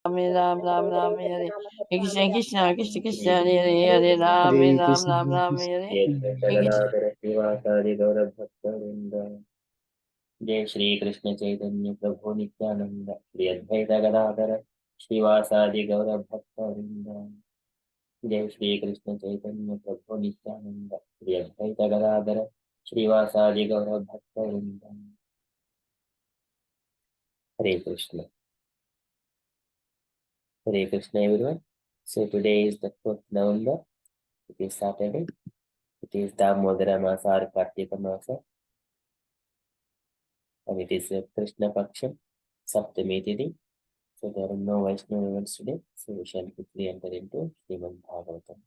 Ram Ram Ram Hare Krishna Krishna Krishna Krishna Hare Hare Ram Hare Ram Krishna, Ram Hare Ram Krishna. Hare Jagannath श्रीवासादि गौरभक्तवृंद जय श्री कृष्ण चैतन्य प्रभु नित्यानंद श्री अद्वैत गदाधर श्रीवासादि गौरभक्तवृंद जय श्री कृष्ण चैतन्य प्रभु Nityanand Shri Advaita Gadadhar श्रीवासादि गौरभक्तवृंद Hare Krishna everyone. So today is the 4th November. It is Saturday. It is Damodara Masa or Kartika Masa. And it is Krishna Paksha, Saptami Tithi. So there are no Vaishnava events today. So we shall quickly enter into Srimad Bhagavatam.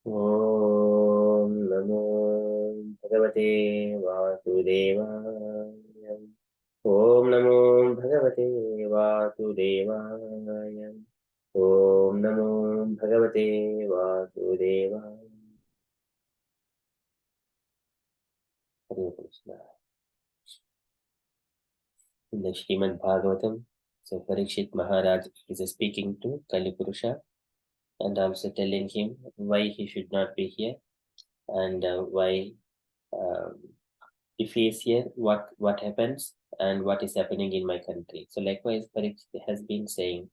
Om Namo Bhagavate Vasudevaya. Om Namo Bhagavate Vasudevaya. Om Namo Bhagavate Vasudevaya. Hare Krishna. In the Srimad Bhagavatam, so Parikshit Maharaj is speaking to Kalipurusha and also telling him why he should not be here and why, if he is here, what happens and what is happening in my country. So likewise, Parikshit has been saying,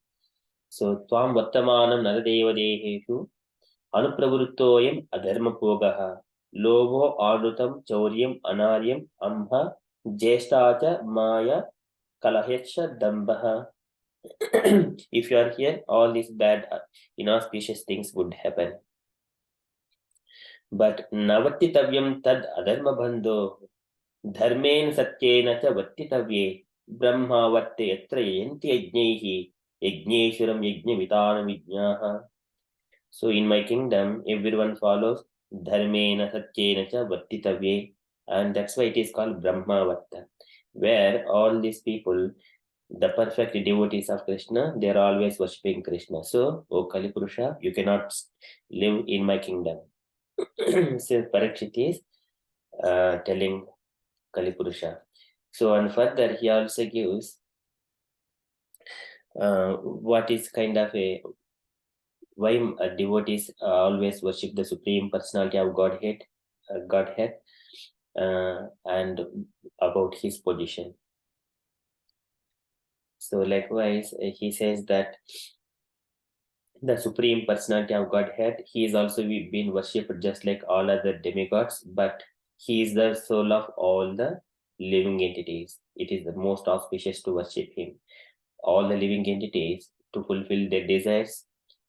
so Tvam Vattamanam Naradeva Deheshu Anupravuruttoyam Adharmapogaha Lovo Anutam Chauryam Anaryam Amha Jeshtacha Maya Kalahecha Dambaha. If you are here, all these bad, inauspicious things would happen. But Navatitavyam Tad Adharma Bandho Dharmen Satyena Cha Vattitavye Brahma Vatte Yatra Yanti Yajnehi Yajneshuram Yajna Vitanam Vijnaha. So in my kingdom, everyone follows Dharmena Satyena Cha Vattitavye, and that's why it is called Brahma Vatta, where all these people, the perfect devotees of Krishna, they are always worshipping Krishna. So, O Kalipurusha, you cannot live in my kingdom. Since Parikshit is telling Kalipurusha. So, and further, he also gives what is kind of a why devotees always worship the Supreme Personality of Godhead, and about his position. So, likewise, he says that the Supreme Personality of Godhead, he is also been worshipped just like all other demigods, but he is the soul of all the living entities. It is the most auspicious to worship him. All the living entities to fulfill their desires,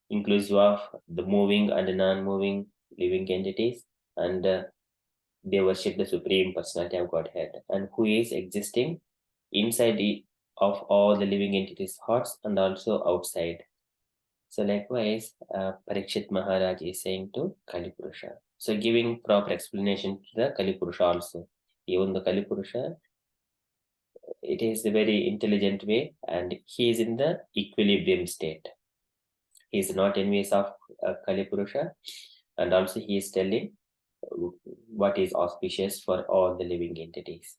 inclusive of the moving and the non-moving living entities, and they worship the Supreme Personality of Godhead, and who is existing inside of all the living entities' hearts and also outside. So likewise, Parikshit Maharaj is saying to Kalipurusha. So giving proper explanation to the Kalipurusha also. Even the Kalipurusha, it is a very intelligent way, and he is in the equilibrium state. He is not envious of Kalipurusha, and also he is telling what is auspicious for all the living entities.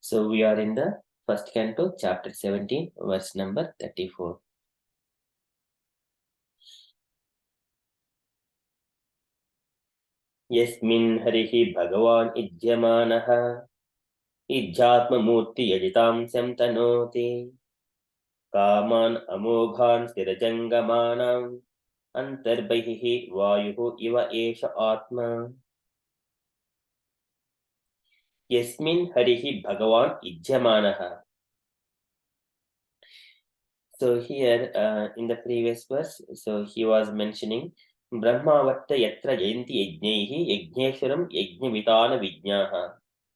So we are in the first canto, chapter 17, verse number 34. Yasmin harihi bhagavan ijyamanaha इज्जात्ममूर्ति यजितां संतनोति कामान् अमोघान् स्थिरजङ्गमानाम् अन्तर्बहिः वायुः इव एष आत्मा यस्मिन् हरिः भगवान् इज्यमानः. So here in the previous verse, so he was mentioning Brahmavatta yatra jayanti yajnaihi yajneshwaram yajnavitana vijnaha.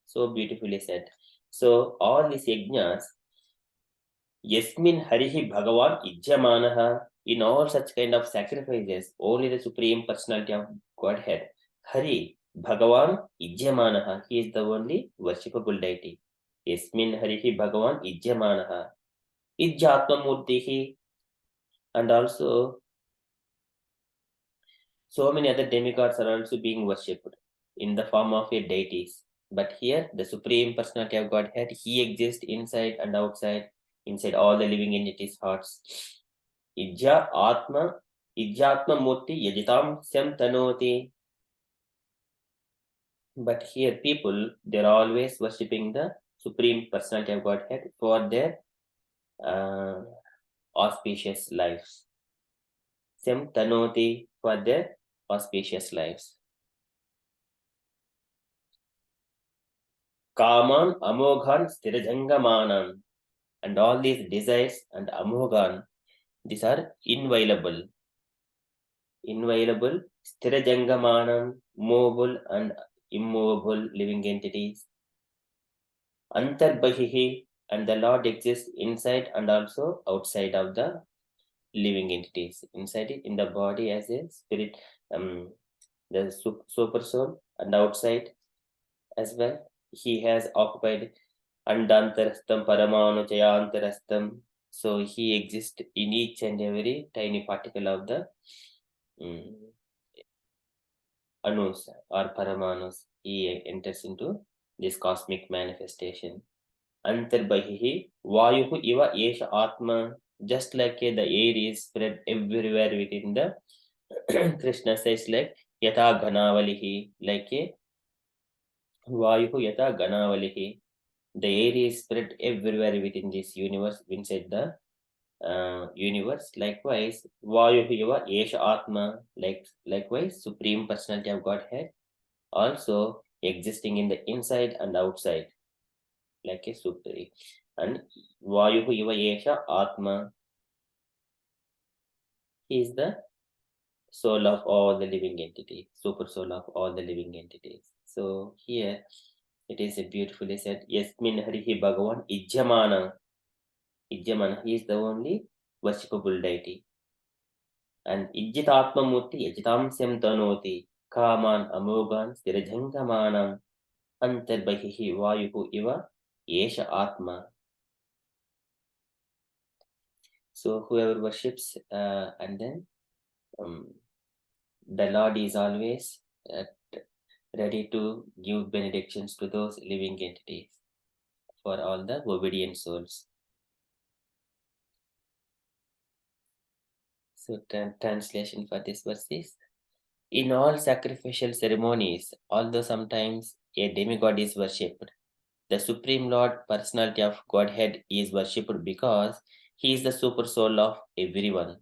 So beautifully said. So all these yajnas, Yasmin Harihi Bhagavan Ijyamanaha, in all such kind of sacrifices, only the Supreme Personality of Godhead, Hari, Bhagavan Ijyamanaha, he is the only worshipable deity. Yasmin Harihi Bhagavan Ijyamanaha, Ijjatma Murtihi, and also so many other demigods are also being worshipped in the form of a deities. But here, the Supreme Personality of Godhead, He exists inside and outside, inside all the living entities' hearts. Ijja Atma, Ijjatma Murti Yajitam Syam Tanoti. But here, people, they're always worshipping the Supreme Personality of Godhead for their uh, auspicious lives. Syam Tanoti, for their auspicious lives. Kaman Amoghan Sthirajangamanam. And all these desires and Amoghan, these are inviolable. Inviolable, Sthirajangamanam, movable and immovable living entities. Antarbahihi, and the Lord exists inside and also outside of the living entities. Inside it, in the body as a spirit, the super soul, and outside as well. He has occupied Andantarastam, Paramanu Chayantarastam. So he exists in each and every tiny particle of the Anus or Paramanus. He enters into this cosmic manifestation. Antarbahihi Vayuhu Iva Esha Atma. Just like the air is spread everywhere within the Krishna says like Yata Ganavalihi, like a Vayuhu Yata Ganavalihi. The air is spread everywhere within this universe, inside the universe. Likewise, Vayuhiva Esha Atma, likewise, Supreme Personality of Godhead, also existing in the inside and outside, like a Supreme. And Vayuhiva Esha Atma, he is the soul of all the living entities, super soul of all the living entities. So here it is beautifully said, Yasmin Harihi Bhagavan Ijjamana. Ijjamana, he is the only worshipable deity. And Ijjitatma Murti Yajitamsyam Tanoti Kaman Amogan Sthirajangamanam Antarbahihi Vayuhu Iva Yesha Atma. So whoever worships and then the Lord is always ready to give benedictions to those living entities for all the obedient souls. So translation for this verse is, in all sacrificial ceremonies, although sometimes a demigod is worshipped, the Supreme Lord, Personality of Godhead, is worshipped because He is the super soul of everyone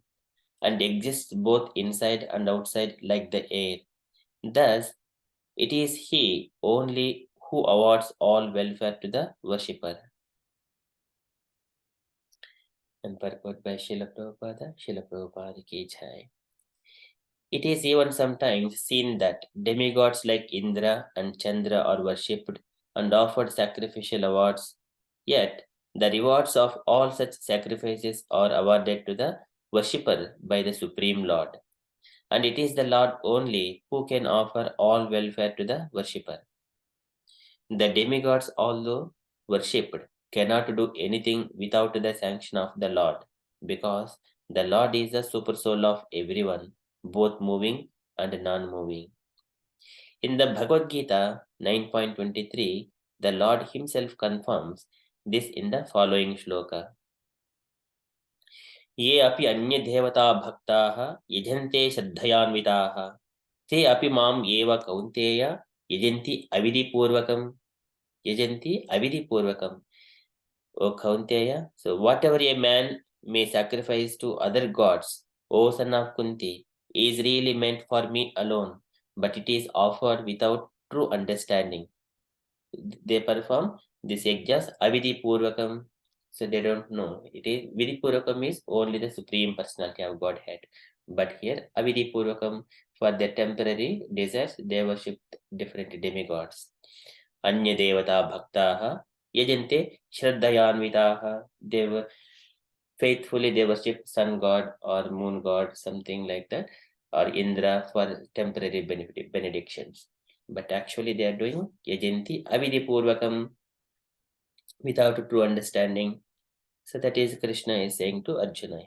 and exists both inside and outside like the air. Thus, it is He only who awards all welfare to the worshipper. And purport by Srila Prabhupada ki jai. It is even sometimes seen that demigods like Indra and Chandra are worshipped and offered sacrificial awards, yet the rewards of all such sacrifices are awarded to the worshipper by the Supreme Lord, and it is the Lord only who can offer all welfare to the worshipper. The demigods, although worshipped, cannot do anything without the sanction of the Lord, because the Lord is the super soul of everyone, both moving and non-moving. In the Bhagavad Gita 9.23, the Lord Himself confirms this in the following shloka. Ye api anya devata bhaktaha yajante shraddhayanvitaha te api mam eva kaunteya yajanti avidipurvakam. O Kaunteya, so whatever a man may sacrifice to other gods, O son of Kunti, is really meant for me alone, but it is offered without true understanding. They perform this yajnas avidhi purvakam, so they don't know. It is vidhi purvakam is only the Supreme Personality of Godhead, but here avidhi purvakam, for their temporary desires they worship different demigods. Anya devata bhaktaha yajante shraddhayanvitaha. They were faithfully they worship sun god or moon god, something like that, or Indra for temporary benedictions. But actually they are doing yajanti avidhi purvakam, without true understanding. So that is Krishna is saying to Arjuna.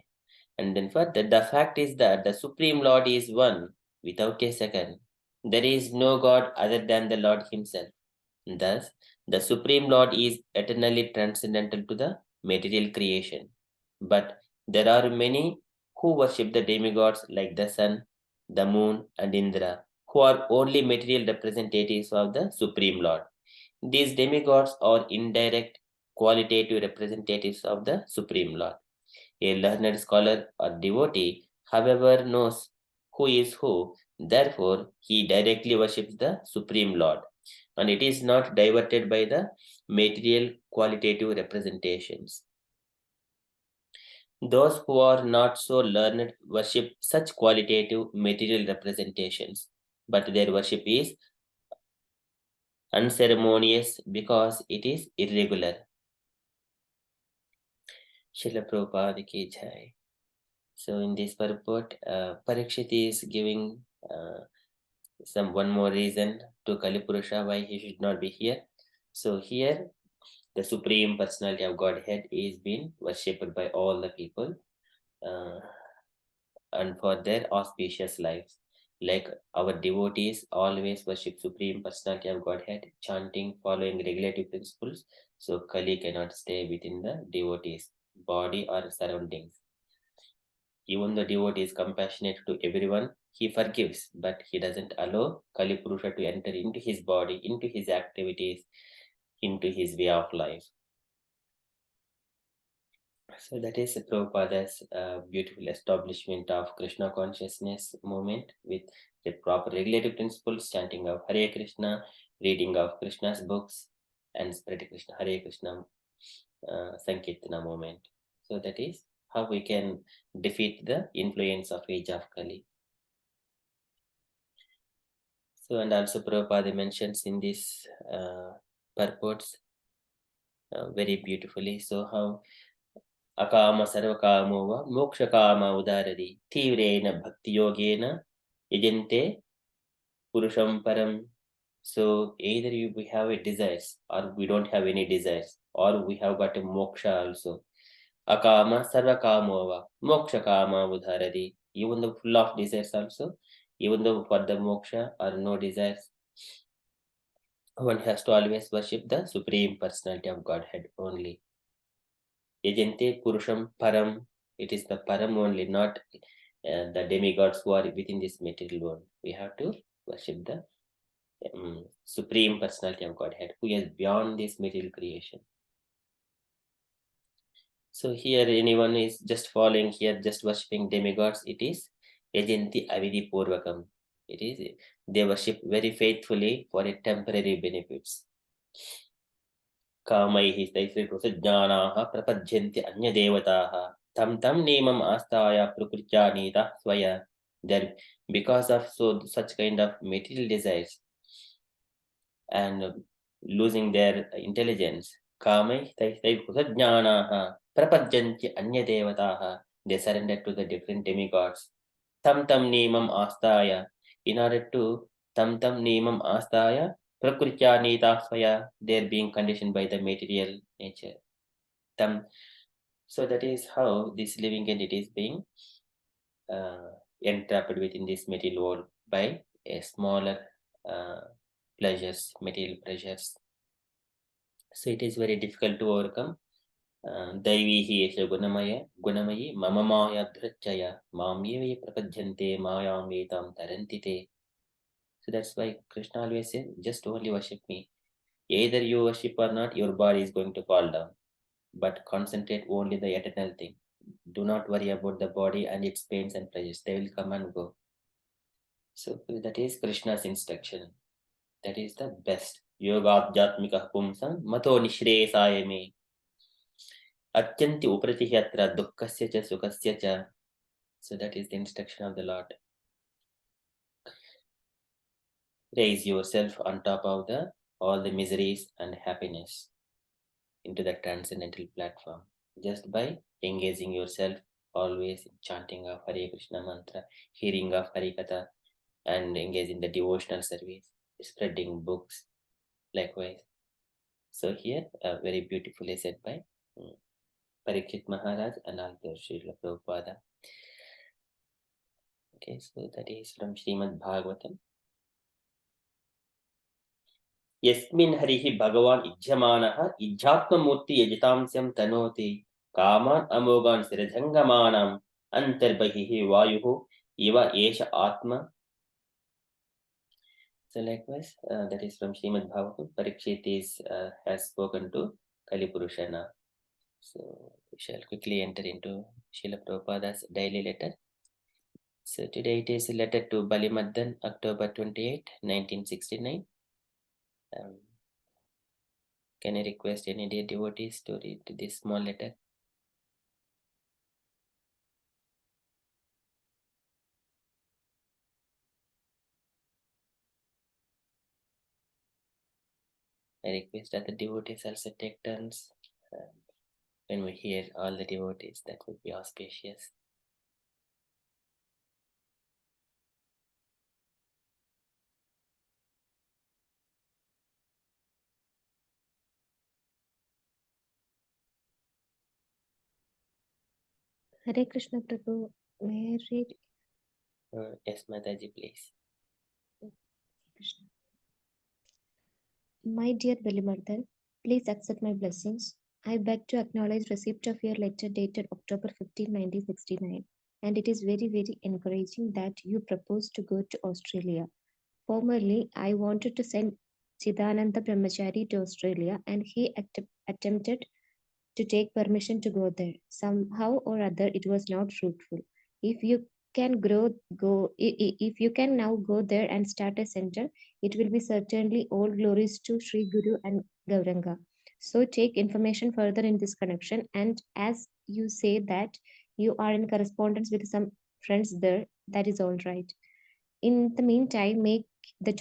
And then further, the fact is that the Supreme Lord is one, without a second. There is no God other than the Lord Himself. Thus, the Supreme Lord is eternally transcendental to the material creation. But there are many who worship the demigods like the sun, the moon, and Indra, who are only material representatives of the Supreme Lord. These demigods are indirect, qualitative representatives of the Supreme Lord. A learned scholar or devotee, however, knows who is who, therefore, he directly worships the Supreme Lord, and it is not diverted by the material qualitative representations. Those who are not so learned worship such qualitative material representations, but their worship is unceremonious because it is irregular. Srila Prabhupada ki jai. So in this purport, Parikshit is giving some one more reason to Kalipurusha why he should not be here. So here, the Supreme Personality of Godhead is being worshipped by all the people, and for their auspicious lives. Like our devotees always worship Supreme Personality of Godhead, chanting, following regulative principles. So Kali cannot stay within the devotees' body or surroundings. Even the devotee is compassionate to everyone, he forgives, but he doesn't allow Kali Purusha to enter into his body, into his activities, into his way of life. So that is Prabhupada's beautiful establishment of Krishna consciousness movement with the proper regulative principles, chanting of Hare Krishna, reading of Krishna's books, and spreading Krishna Hare Krishna Sankirtana movement. So that is how we can defeat the influence of age of Kali. So, and also Prabhupada mentions in this purports very beautifully. So, how akama sarvakamo va mokshakama udaradi tivrena bhakti yogena yajante purusham param. So, either we have a desires or we don't have any desires, or we have got a moksha also. Akama sarvakamo va mokshakama udaradi. Even though full of desires also, even though for the moksha or no desires, one has to always worship the Supreme Personality of Godhead only. Yajante Purusham Param. It is the Param only, not the demigods who are within this material world. We have to worship the Supreme Personality of Godhead, who is beyond this material creation. So here anyone is just following here, just worshipping demigods, it is Yajanti Avidi Purvakam. It is they worship very faithfully for a temporary benefits. कामैः तैश्रीकृतज्ञानाः प्रपद्यन्ते अन्यदेवताः तं तं नियमम् आस्थाय प्रकृत्या नीताः स्वया. Then because of such kind of material desires and losing their intelligence, kamai taikrutajnanaha prapajyanti anyadevataha, they surrender to the different demigods. Tam tam nimam astaya, in order to tam tam nimam astaya prakritya nita swaya, they're being conditioned by the material nature. Tam. So that is how this living entity is being entrapped within this material world by a smaller pleasures, material pleasures. So it is very difficult to overcome. Daivihi esha gunamayi mama maya dhrachaya mamyevi prapadyante mayam vetam tarantite. So that's why Krishna always says, just only worship me. Either you worship or not, your body is going to fall down. But concentrate only the eternal thing. Do not worry about the body and its pains and pleasures. They will come and go. So that is Krishna's instruction. That is the best. Yoga Jatmika Pumsam Mato Nishresaya me. Atyanti Upratihyatra Dukkasya cha Sukasya cha. So that is the instruction of the Lord. Raise yourself on top of the all the miseries and happiness into the transcendental platform just by engaging yourself always in chanting of Hare Krishna mantra, hearing of Harikatha, and engaging the devotional service, spreading books likewise. So here very beautifully said by Parikshit Maharaj and also Srila Prabhupada. Okay, so that is from Srimad Bhagavatam. Yasmin harihi Bhagavan ijjamanaha ijjhatmamurti yajitamsyam tanoti kaman amogan sirajangamanam antarbahihi vayuhu iva esha atma. So likewise, that is from Srimad Bhagavatam. Parikshit has spoken to Kalipurushana. So we shall quickly enter into Srila Prabhupada's daily letter. So today it is a letter to Balimaddan, October 28, 1969. Can I request any dear devotees to read this small letter? I request that the devotees also take turns. When we hear all the devotees, that would be auspicious. Hare Krishna Prabhu, may I read? Yes, Mataji, please. Krishna. My dear Balimardan, please accept my blessings. I beg to acknowledge receipt of your letter dated October 15, 1969, and it is very, very encouraging that you propose to go to Australia. Formerly, I wanted to send Chidananda Brahmachari to Australia, and he attempted to take permission to go there. Somehow or other, it was not fruitful. If you can if you can now go there and start a center, it will be certainly all glories to Sri Guru and Gauranga. So take information further in this connection. And as you say that you are in correspondence with some friends there, that is all right. In the meantime, make the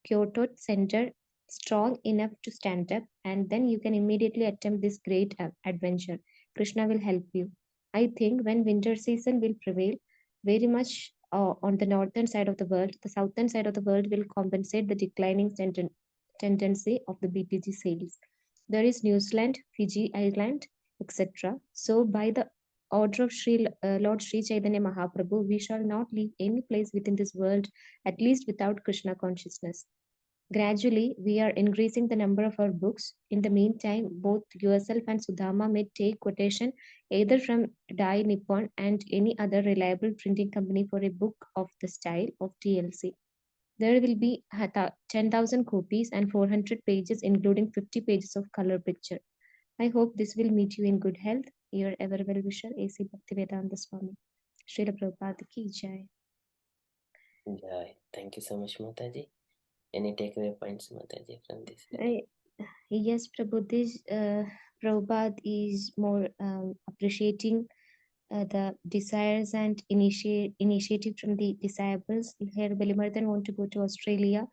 Kyoto Center strong enough to stand up, and then you can immediately attempt this great adventure. Krishna will help you. I think when winter season will prevail very much on the northern side of the world, the southern side of the world will compensate the declining tendency of the BPG sales. There is New Zealand, Fiji Island, etc. So by the order of Lord Sri Chaitanya Mahaprabhu, we shall not leave any place within this world, at least without Krishna consciousness. Gradually, we are increasing the number of our books. In the meantime, both yourself and Sudama may take quotation either from Dai Nippon and any other reliable printing company for a book of the style of TLC. There will be 10,000 copies and 400 pages, including 50 pages of color picture. I hope this will meet you in good health. Your ever well wisher, A.C. Bhaktivedanta Swami. Srila Prabhupada ki jai. Jai. Thank you so much, Mataji. Any takeaway points, Mataji, from this letter? Yes, Prabhu, this Prabhupada is more appreciating the desires and initiative from the disciples. Here, Balimardan want to go to Australia,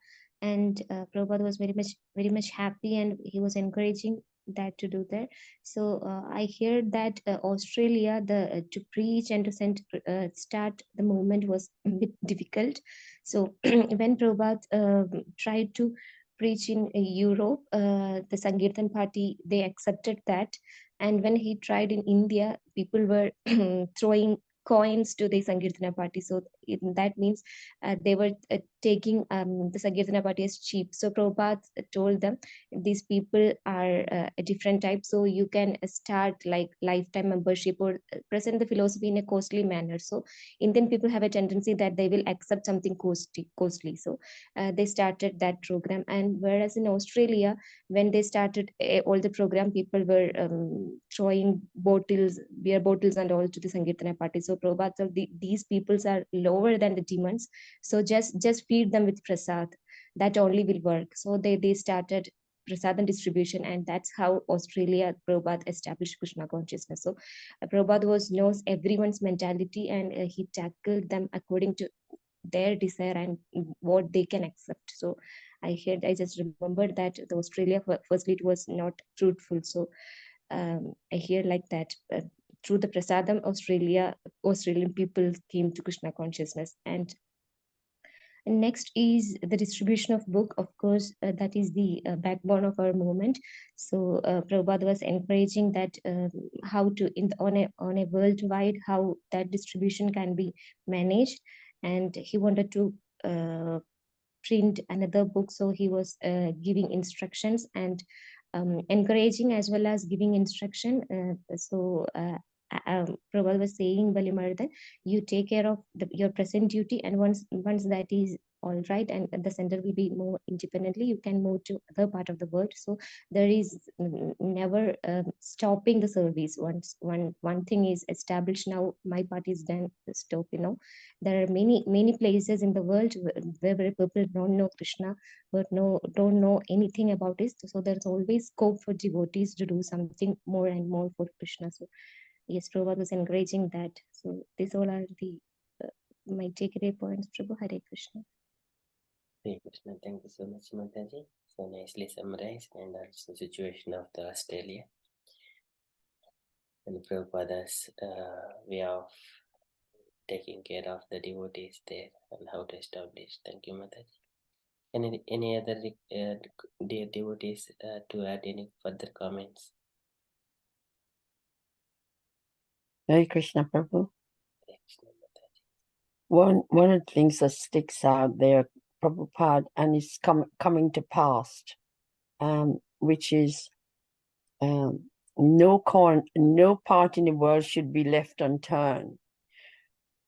and Prabhupada was very much happy, and he was encouraging that to do that. So I hear that Australia, the to preach and to start the movement was a bit difficult. So when Prabhupada tried to preach in Europe, the Sankirtan party they accepted that, and when he tried in India, people were throwing coins to the Sankirtana party. So that means they were taking the Sankirtana party as cheap. So Prabhupada told them, these people are a different type. So you can start like lifetime membership or present the philosophy in a costly manner. So Indian people have a tendency that they will accept something costly. So they started that program. And whereas in Australia, when they started all the program, people were throwing bottles, beer bottles and all to the Sankirtana party. So Prabhupada said, these peoples are lower than the demons, so just feed them with prasad, that only will work. So they started prasadam distribution, and that's how Australia Prabhupada established Krishna consciousness. So Prabhupada knows everyone's mentality, and he tackled them according to their desire and what they can accept. So I just remembered that the Australia, firstly, it was not fruitful. So I hear like that through the prasadam, Australian people came to Krishna consciousness. And Next is the distribution of book. Of course, that is the backbone of our movement. So Prabhupada was encouraging that how to on a worldwide how that distribution can be managed, and he wanted to print another book. So he was giving instructions and encouraging as well as giving instruction. Prabhupada was saying, Balimar, that you take care of your present duty, and once that is all right and the center will be more independently, you can move to other part of the world. So there is never stopping the service. Once one thing is established, now my part is done, stop. There are many places in the world where people don't know Krishna, but don't know anything about it. So there's always scope for devotees to do something more and more for Krishna. So yes, Prabhupada was encouraging that. So these all are the my takeaway points. Prabhu, Hare Krishna. Hare Krishna. Thank you so much, Mataji. So nicely summarized, and also the situation of the Australia and Prabhupada's way of taking care of the devotees there and how to establish. Thank you, Mataji. Any other dear devotees to add any further comments? Hare Krishna, Prabhu. Hare Krishna, Mataji. One of the things that sticks out there, Prabhupada, and is coming to pass, which is no part in the world should be left unturned.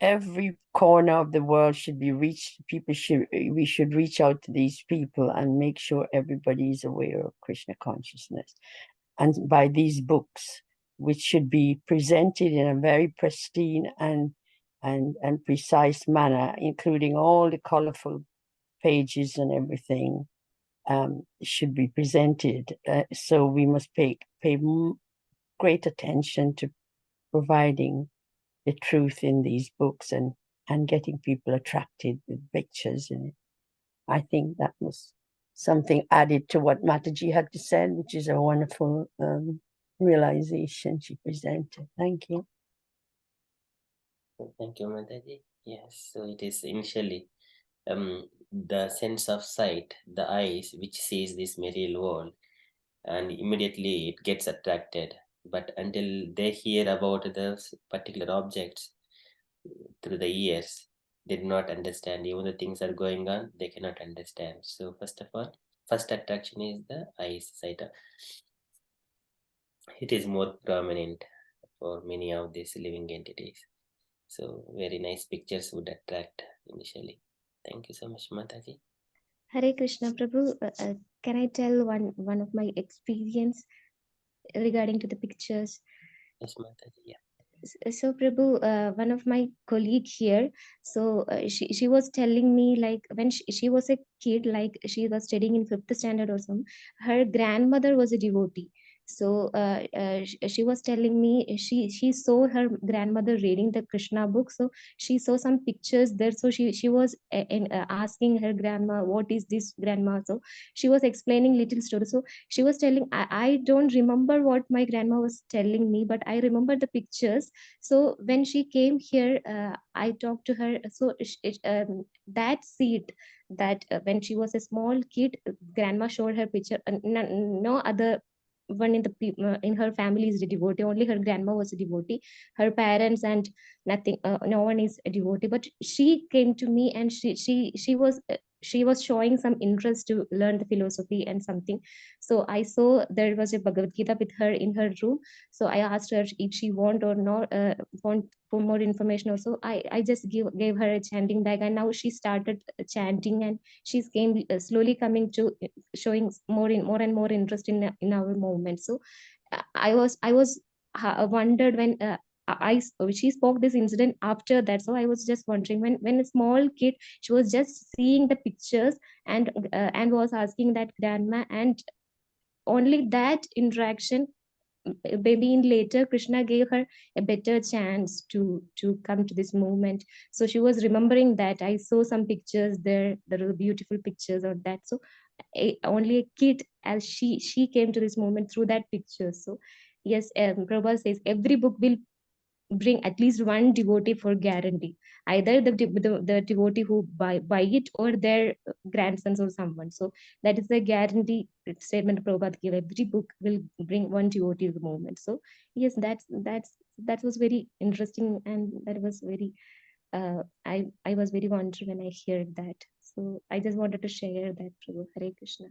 Every corner of the world should be reached. We should reach out to these people and make sure everybody is aware of Krishna consciousness. And by these books, which should be presented in a very pristine and precise manner, including all the colorful pages and everything, should be presented. So we must pay great attention to providing the truth in these books and getting people attracted with pictures in it. I think that was something added to what Mataji had to say, which is a wonderful realization she presented. Thank you. Thank you, Mataji. Yes, so it is initially the sense of sight, the eyes, which sees this material world, and immediately it gets attracted. But until they hear about the particular objects through the ears, they do not understand. Even the things are going on, they cannot understand. So first of all, first attraction is the eyes sight. It is more prominent for many of these living entities. So very nice pictures would attract initially. Thank you so much, Mataji. Hare Krishna, Prabhu. Can I tell one of my experience regarding to the pictures? Yes, Mataji. Yeah. So Prabhu, one of my colleague here, so she was telling me, like, when she was a kid, like she was studying in 5th standard or some, her grandmother was a devotee. So she was telling me she saw her grandmother reading the Krishna book. So she saw some pictures there. So she was asking her grandma, what is this, grandma? So she was explaining little story. So she was telling, I don't remember what my grandma was telling me, but I remember the pictures. So when she came here, I talked to her. So that seed, that when she was a small kid, grandma showed her picture. No other one in her family is a devotee. Only her grandma was a devotee. Her parents and nothing. No one is a devotee. But she came to me and she was showing some interest to learn the philosophy and something. So I saw there was a Bhagavad Gita with her in her room. So I asked her if she want or not, want for more information. Also, I just gave her a chanting bag, and now she started chanting, and she's came slowly coming to showing more and more interest in our movement. So I was wondered when she spoke this incident after that. So I was just wondering, when a small kid, she was just seeing the pictures and was asking that grandma, and only that interaction, maybe in later Krishna gave her a better chance to come to this movement. So she was remembering that I saw some pictures there were beautiful pictures of that. So only a kid, as she came to this movement through that picture. So yes, Prabhupada says every book will bring at least one devotee for guarantee, either the devotee who buy it or their grandsons or someone. So that is the guarantee statement Prabhupada gave. Every book will bring one devotee to the movement. So yes, that was very interesting, and that was very I was very wondered when I heard that. So I just wanted to share that. Prabhu. Hare Krishna.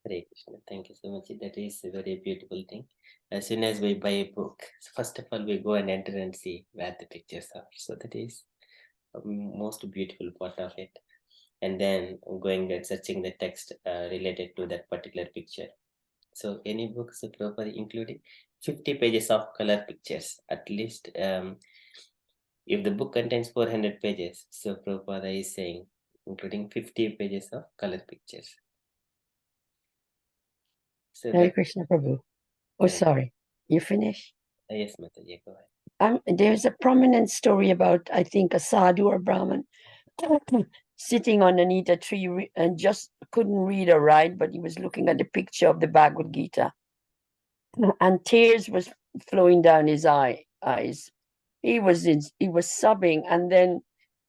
Hare Krishna. Thank you so much. That is a very beautiful thing. As soon as we buy a book, first of all, we go and enter and see where the pictures are. So that is most beautiful part of it. And then going and searching the text related to that particular picture. So any books properly including 50 pages of color pictures at least. If the book contains 400 pages, so Prabhupada is saying including 50 pages of color pictures. So Hare that, Krishna Prabhu. Oh, sorry. You finish? yes, Mataji, go ahead. There's a prominent story about, I think, a sadhu or Brahmin sitting underneath a tree and just couldn't read or write, but he was looking at the picture of the Bhagavad Gita. And tears was flowing down his eyes. He was sobbing, and then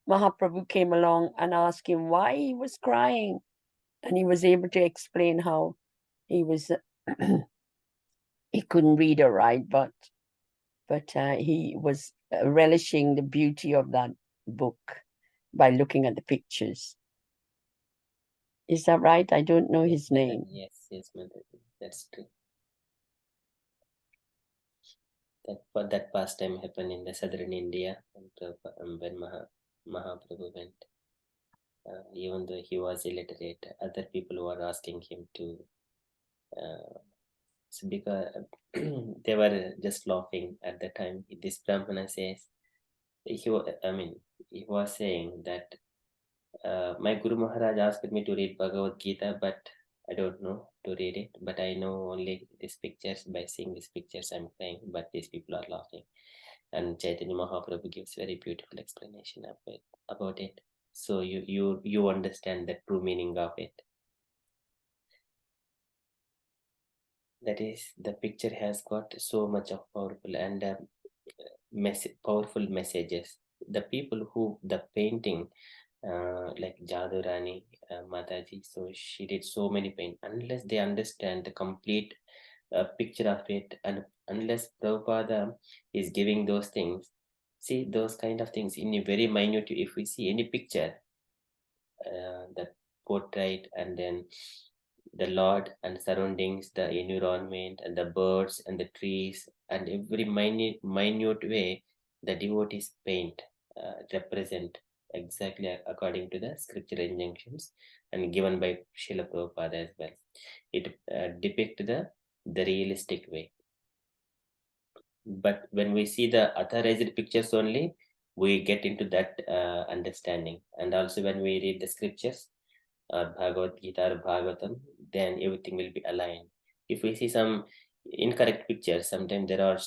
Mahaprabhu came along and asked him why he was crying, and he was able to explain how he was he couldn't read or write, but he was relishing the beauty of that book by looking at the pictures. Is that right? I don't know his name. Yes, Mataji, that's true. That pastime happened in the southern India, and when Mahaprabhu went, even though he was illiterate, other people were asking him to. So because they were just laughing at the time. This Brahmana says he was saying that my Guru Maharaj asked me to read Bhagavad Gita, but I don't know to read it. But I know only these pictures. By seeing these pictures, I'm crying. But these people are laughing. And Chaitanya Mahaprabhu gives very beautiful explanation about it. So you understand the true meaning of it. That is, the picture has got so much of powerful and powerful messages. The people who the painting, like Jadu Rani Mataji, so she did so many paint. Unless they understand the complete picture of it, and unless Prabhupada is giving those things, see those kind of things in a very minute. If we see any picture, the portrait, and then the Lord and surroundings, the environment, and the birds and the trees, and every minute way the devotees paint represent exactly according to the scriptural injunctions and given by Srila Prabhupada as well. It depicts the realistic way. But when we see the authorized pictures only, we get into that understanding. And also when we read the scriptures, Bhagavad Gita or Bhagavatam, then everything will be aligned. If we see some incorrect pictures, sometimes there are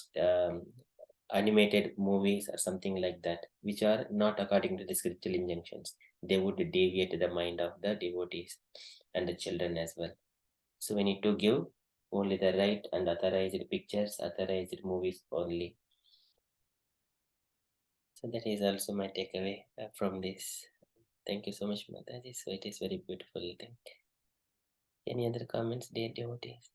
animated movies or something like that, which are not according to the scriptural injunctions. They would deviate the mind of the devotees and the children as well. So we need to give only the right and authorized pictures, authorized movies only. So that is also my takeaway from this. Thank you so much, Mataji. So it is very beautiful thing. Any other comments, dear devotees?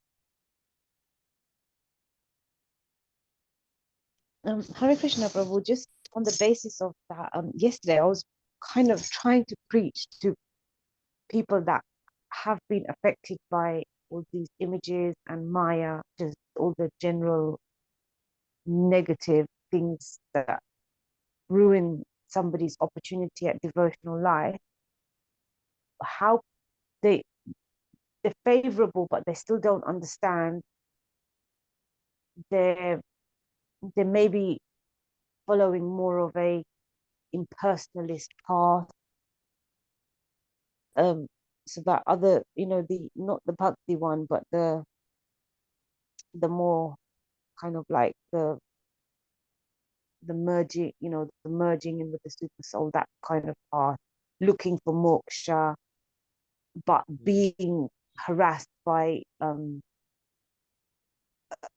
Hare Krishna Prabhu, just on the basis of that, yesterday I was kind of trying to preach to people that have been affected by all these images and Maya, just all the general negative things that ruin somebody's opportunity at devotional life, how they're favorable, but they still don't understand. They may be following more of a impersonalist path. So that other, the not the bhakti one, but the more kind of like the merging, the merging in with the super soul, that kind of path, looking for moksha, but being harassed by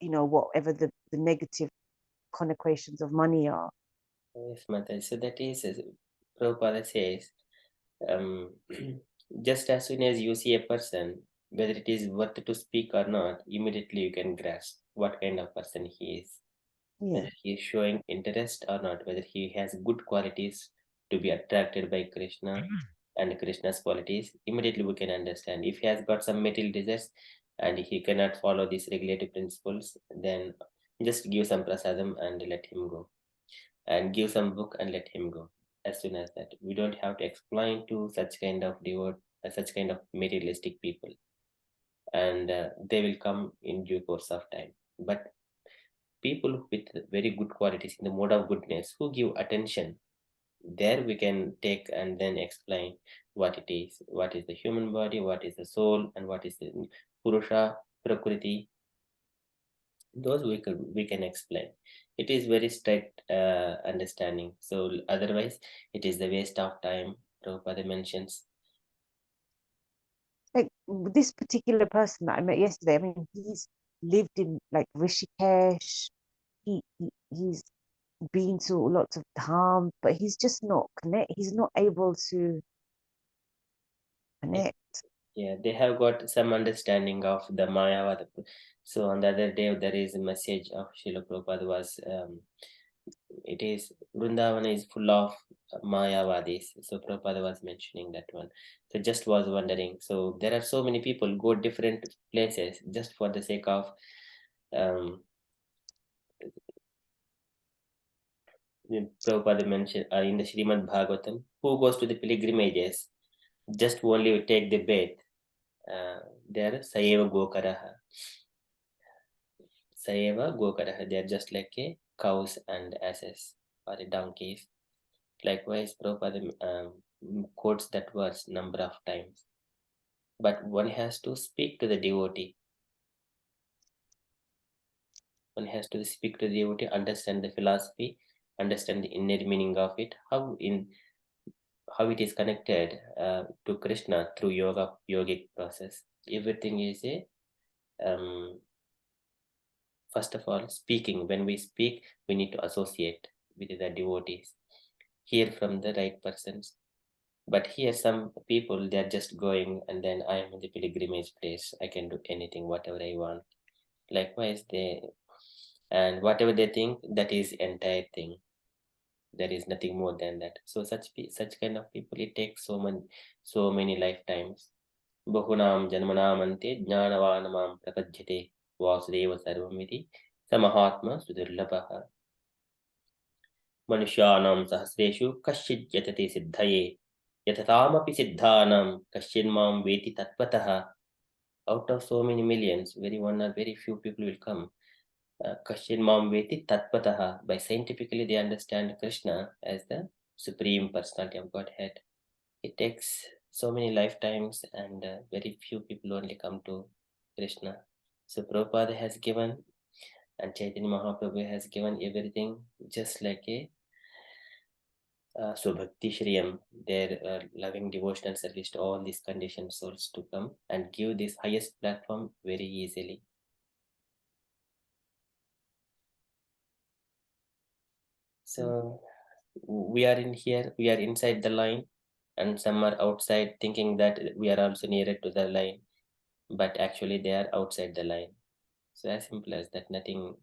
whatever the negative connotations of money are. Yes, Mata. So that is, as Prabhupada says, just as soon as you see a person, whether it is worth to speak or not, immediately you can grasp what kind of person he is, Yeah. whether he is showing interest or not, whether he has good qualities to be attracted by Krishna and Krishna's qualities. Immediately we can understand. If he has got some material desires and he cannot follow these regulative principles, then just give some prasadam and let him go, and give some book and let him go. As soon as that, we don't have to explain to such kind of such kind of materialistic people, and they will come in due course of time. But people with very good qualities in the mode of goodness who give attention, there we can take and then explain what it is, what is the human body, what is the soul, and what is the purusha, prakriti. Those we can explain. It is very strict understanding, so otherwise it is the waste of time. Prabhupada mentions. Like this particular person that I met yesterday, I mean, he's lived in like Rishikesh. He's been to lots of dham, but he's just not connect. He's not able to connect. Yeah, they have got some understanding of the Mayavad. So on the other day, there is a message of Srila Prabhupada was, it is Vrindavana is full of Mayavadis. So Prabhupada was mentioning that one. So just was wondering. So there are so many people go different places just for the sake of Prabhupada mentioned in the Srimad Bhagavatam, who goes to the pilgrimages just only take the bath. There, Sayeva Gokaraha. Sayeva Gokaraha. They are just like a cows and asses or a donkeys. Likewise, Prabhupada quotes that verse number of times. But one has to speak to the devotee. One has to speak to the devotee, understand the philosophy, understand the inner meaning of it, how it is connected to Krishna through yogic process. Everything is a first of all speaking. When we speak, we need to associate with the devotees, hear from the right persons. But here some people, they are just going and then I am in the pilgrimage place. I can do anything, whatever I want. Likewise, and whatever they think, that is entire thing. There is nothing more than that. So such kind of people, it takes so many lifetimes. Bahunam janmanamante jnanavanamam prapajyate vasudeva sarvamiti samahatma sudurlabha manushyanam sahasreshu kashchid yatati siddhaye yathatamapi siddhanam kashchinmam veti tatvatah. Out of so many millions, very few people will come. Kashchinmam veti tatvatah. By scientifically they understand Krishna as the Supreme Personality of Godhead. It takes so many lifetimes and very few people only come to Krishna. So Prabhupada has given and Chaitanya Mahaprabhu has given everything just like a Subhakti Shriyam, their loving devotional service to all these conditioned souls to come and give this highest platform very easily. So we are in here, we are inside the line, and some are outside thinking that we are also nearer to the line, but actually they are outside the line. So as simple as that, nothing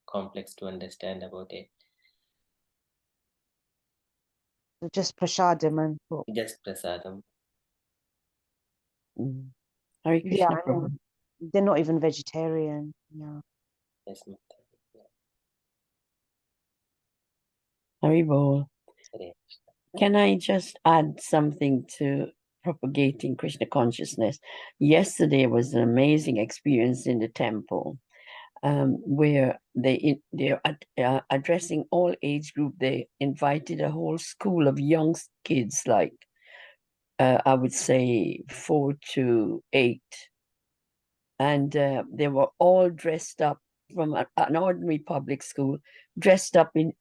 complex to understand about it. Just prasadam and Just prasadam. Hare yeah, Krishna Prabhu. they're not even vegetarian. Yeah. Yes, Mata. Hari Bol. Hare Can I just add something to propagating Krishna consciousness? Yesterday was an amazing experience in the temple, where they're addressing all age group. They invited a whole school of young kids, like I would say 4 to 8, and they were all dressed up from an ordinary public school, dressed up in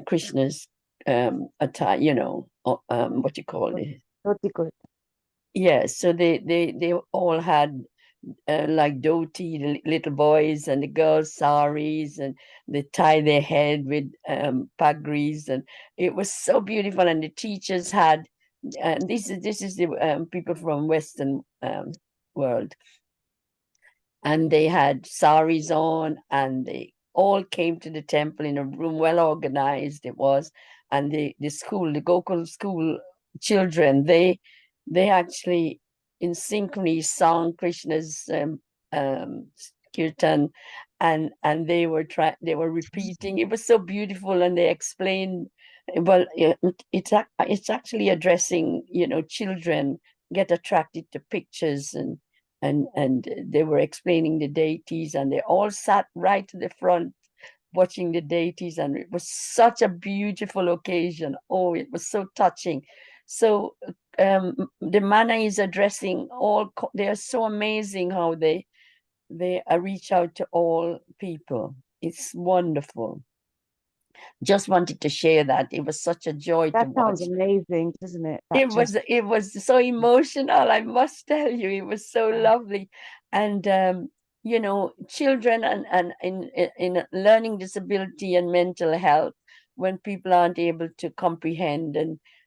Krishna's attire, what you call it. Totally good. Yes, so they all had like dhoti, the little boys, and the girls saris, and they tie their head with pagris, and it was so beautiful. And the teachers had, and this is the people from Western world, and they had saris on, and they all came to the temple in a room, well organized it was. And the school, the Gokul school children, they actually in synchrony sung Krishna's um, kirtan, and they were repeating. It was so beautiful, and they explained. Well, it's actually addressing, children get attracted to pictures, and they were explaining the deities, and they all sat right to the front watching the deities, and it was such a beautiful occasion. Oh, it was so touching. So the manna is addressing all. They are so amazing how they reach out to all people. It's wonderful. Just wanted to share that. It was such a joy to That watch. sounds amazing, doesn't it? It was so emotional, I must tell you. It was so lovely. And children and in learning disability and mental health, when people aren't able to comprehend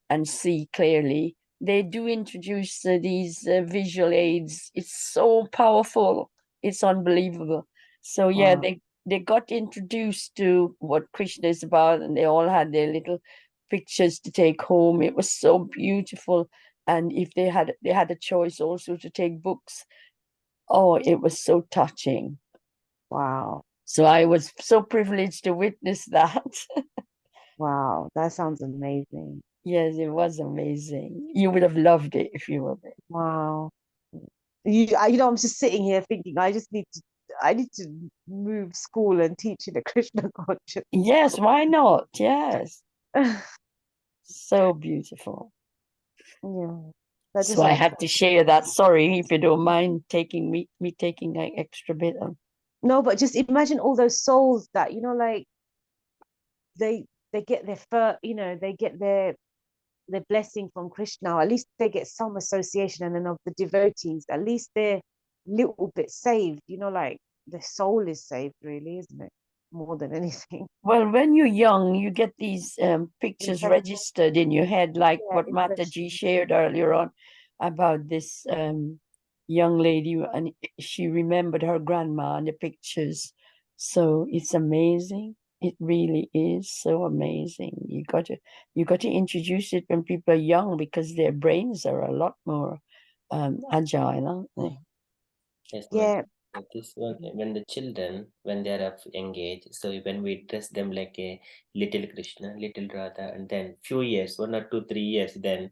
and see clearly, they do introduce these visual aids. It's so powerful. It's unbelievable. So yeah, Wow. they got introduced to what Krishna is about, and they all had their little pictures to take home. It was so beautiful. And if they had a choice also to take books, oh, it was so touching. Wow. So I was so privileged to witness that. Wow. That sounds amazing. Yes, it was amazing. You would have loved it if you were there. Wow. I'm just sitting here thinking, I need to move school and teach in a Krishna conscious Yes, school. why not? Yes, so beautiful. Yeah, that just So I sounds had to share that. Sorry if you don't mind taking me taking an extra bit of. no, but just imagine all those souls that, like they get their they get their blessing from Krishna. At least they get some association, and then of the devotees, at least they're little bit saved, like the soul is saved, really, isn't it? More than anything. Well, when you're young, you get these pictures Impression. registered in your head, like Yeah, what Mataji shared earlier on about this young lady, and she remembered her grandma and the pictures. So it's amazing. It really is so amazing. You got to introduce it when people are young, because their brains are a lot more agile, aren't they? Yes, ma'am. yeah, But this one, when the children, when they are of young age, so when we dress them like a little Krishna, little Radha, and then few years, 1 or 2, 3 years, then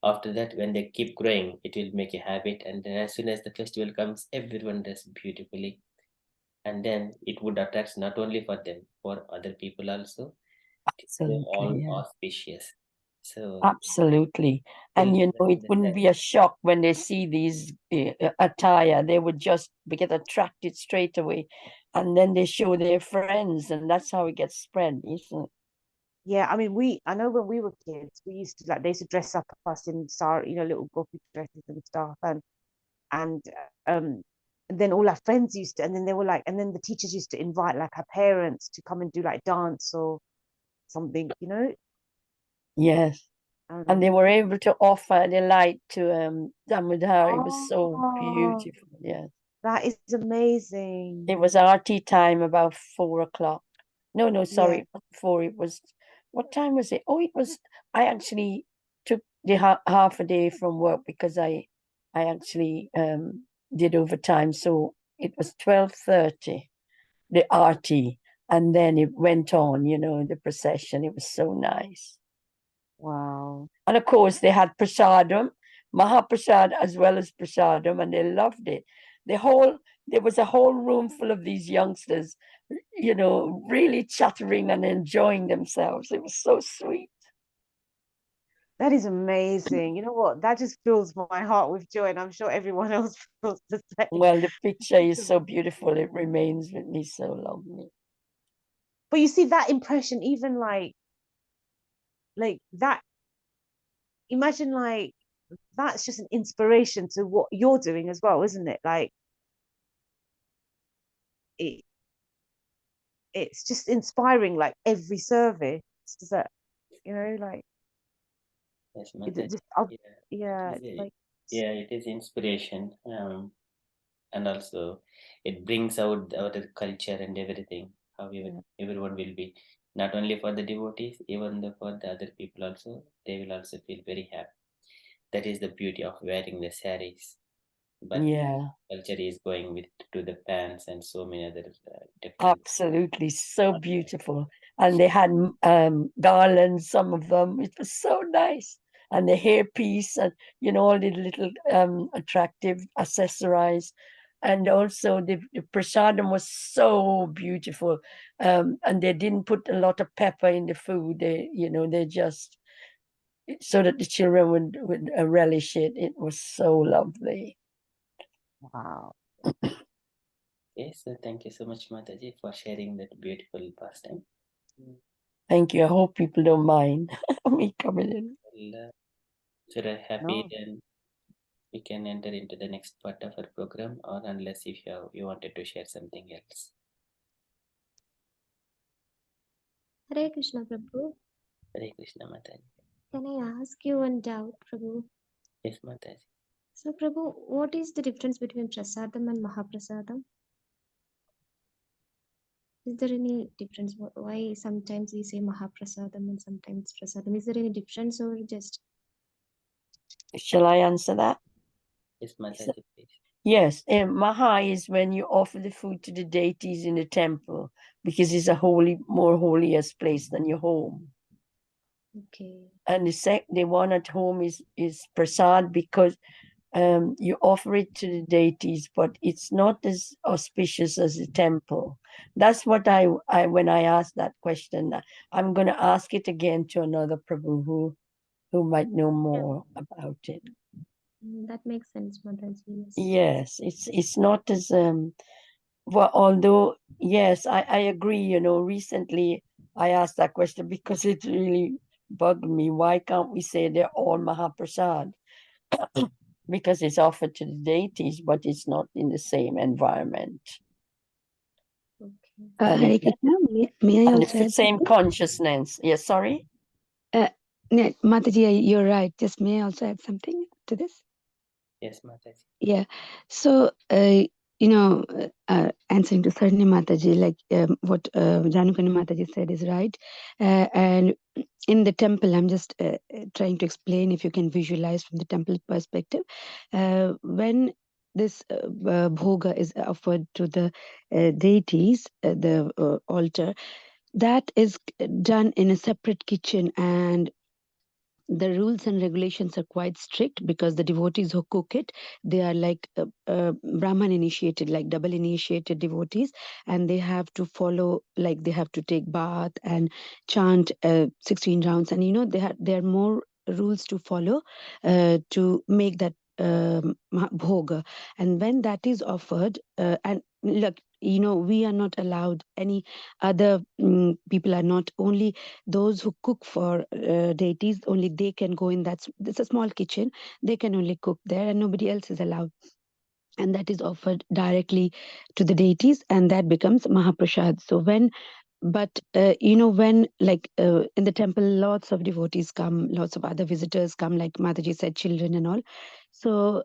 after that, when they keep growing, it will make a habit. And then as soon as the festival comes, everyone dress beautifully. And then it would attract not only for them, for other people also. It's so Absolutely, all yeah. auspicious. So Absolutely. And children it wouldn't understand. be a shock when they see these attire. They would just get attracted straight away. And then they show their friends, and that's how it gets spread, isn't it? yeah. I mean, I know when we were kids, we used to they used to dress up us in sari, little gopi dresses and stuff, and um, and then all our friends used to, and then they were like, and then the teachers used to invite like our parents to come and do like dance or something, Yes. And they Um, were able to offer the light to Damodar. It was so oh, beautiful. Yes. that is amazing. It was our tea time about 4 o'clock. No, sorry, Yeah, it wasn't four. It was, what time was it? Oh, it was, I actually took the half a day from work, because I actually did overtime. So it was 12:30, the RT, and then it went on, the procession. It was so nice. wow. And of course, they had prasadam, Mahaprasad as well as prasadam, and they loved it. There was a whole room full of these youngsters, really chattering and enjoying themselves. It was so sweet. That is amazing. You know what? That just fills my heart with joy, and I'm sure everyone else feels the same. Well, the picture It's is so amazing. beautiful. It remains with me so lovely. But you see that impression, even like that. Imagine like that's just an inspiration to what you're doing as well, isn't it? Like it's just inspiring. Like every service, that like Yes, it Mataji. just Yeah, it's like it is inspiration. And also it brings out our culture and everything. How everyone will be, not only for the devotees, even for the other people also. They will also feel very happy. That is the beauty of wearing the saris. But Yeah, culture is going with to the pants and so many other different. absolutely. So beautiful. And they had garlands, some of them. It was so nice. And the hairpiece and, all the little attractive accessories. And also the prasadam was so beautiful. And they didn't put a lot of pepper in the food. They just, so that the children would relish it. It was so lovely. wow. Okay, so thank you so much, Mataji, for sharing that beautiful pastime. Thank you. I hope people don't mind me coming in. Well, if you're happy, then we can enter into the next part of our program, or unless if you wanted to share something else. Hare Krishna, Prabhu. Hare Krishna, Mataji. Can I ask you one doubt, Prabhu? Yes, Mataji. So, Prabhu, what is the difference between prasadam and mahaprasadam? Is there any difference? Why sometimes we say mahaprasadam and sometimes prasadam? Is there any difference or just? Shall I answer that? Yes, Mataji, please. Yes, Maha is when you offer the food to the deities in the temple because it's a more holiest place than your home. Okay. And the one at home is prasad because you offer it to the deities, but it's not as auspicious as the temple. That's what I when I asked that question, I'm going to ask it again to another Prabhu who might know more about it. That makes sense, Mataji. Yes, it's not as well, although yes, I agree. Recently I asked that question because it really bugged me. Why can't we say they're all Mahaprasad? Because it's offered to the deities, but it's not in the same environment. Okay. Hare Krishna, may I And also the add same something? consciousness. Yes, sorry? Mataji, you're right. Just may I also add something to this? Yes, Mataji. Yeah. So, answering to Sarni Mataji, like what Janukani Mataji said is right. And in the temple, I'm just trying to explain if you can visualize from the temple perspective. When this bhoga is offered to the deities, the altar, that is done in a separate kitchen, and the rules and regulations are quite strict because the devotees who cook it, they are like Brahman initiated, like double initiated devotees, and they have to follow, like they have to take bath and chant 16 rounds, and there are more rules to follow to make that bhoga. And when that is offered, and look, we are not allowed, any other people are not, only those who cook for deities, only they can go in that. It's a small kitchen, they can only cook there, and nobody else is allowed. And that is offered directly to the deities, and that becomes Mahaprasad. So when like in the temple, lots of devotees come, lots of other visitors come, like Mataji said, children and all. So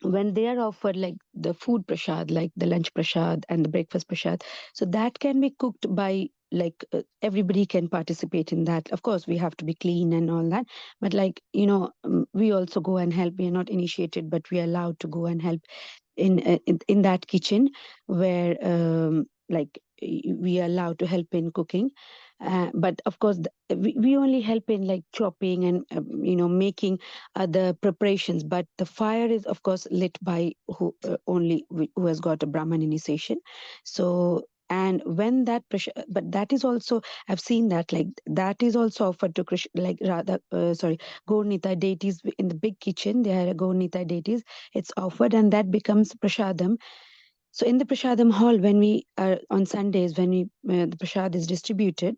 when they are offered like the food prasad, like the lunch prasad and the breakfast prasad, so that can be cooked by, like everybody can participate in that. Of course, we have to be clean and all that, but like we also go and help. We are not initiated, but we are allowed to go and help in that kitchen where like we are allowed to help in cooking. But of course, we only help in like chopping and making other preparations. But the fire is of course lit by who has got a Brahman initiation. So, and when that pressure, but that is also, I've seen that, like that is also offered to Krishna, like rather Gaur-Nitai deities in the big kitchen. There are Gaur-Nitai deities. It's offered, and that becomes prasadam. So in the prasadam hall, when we are on Sundays, when the prasad is distributed,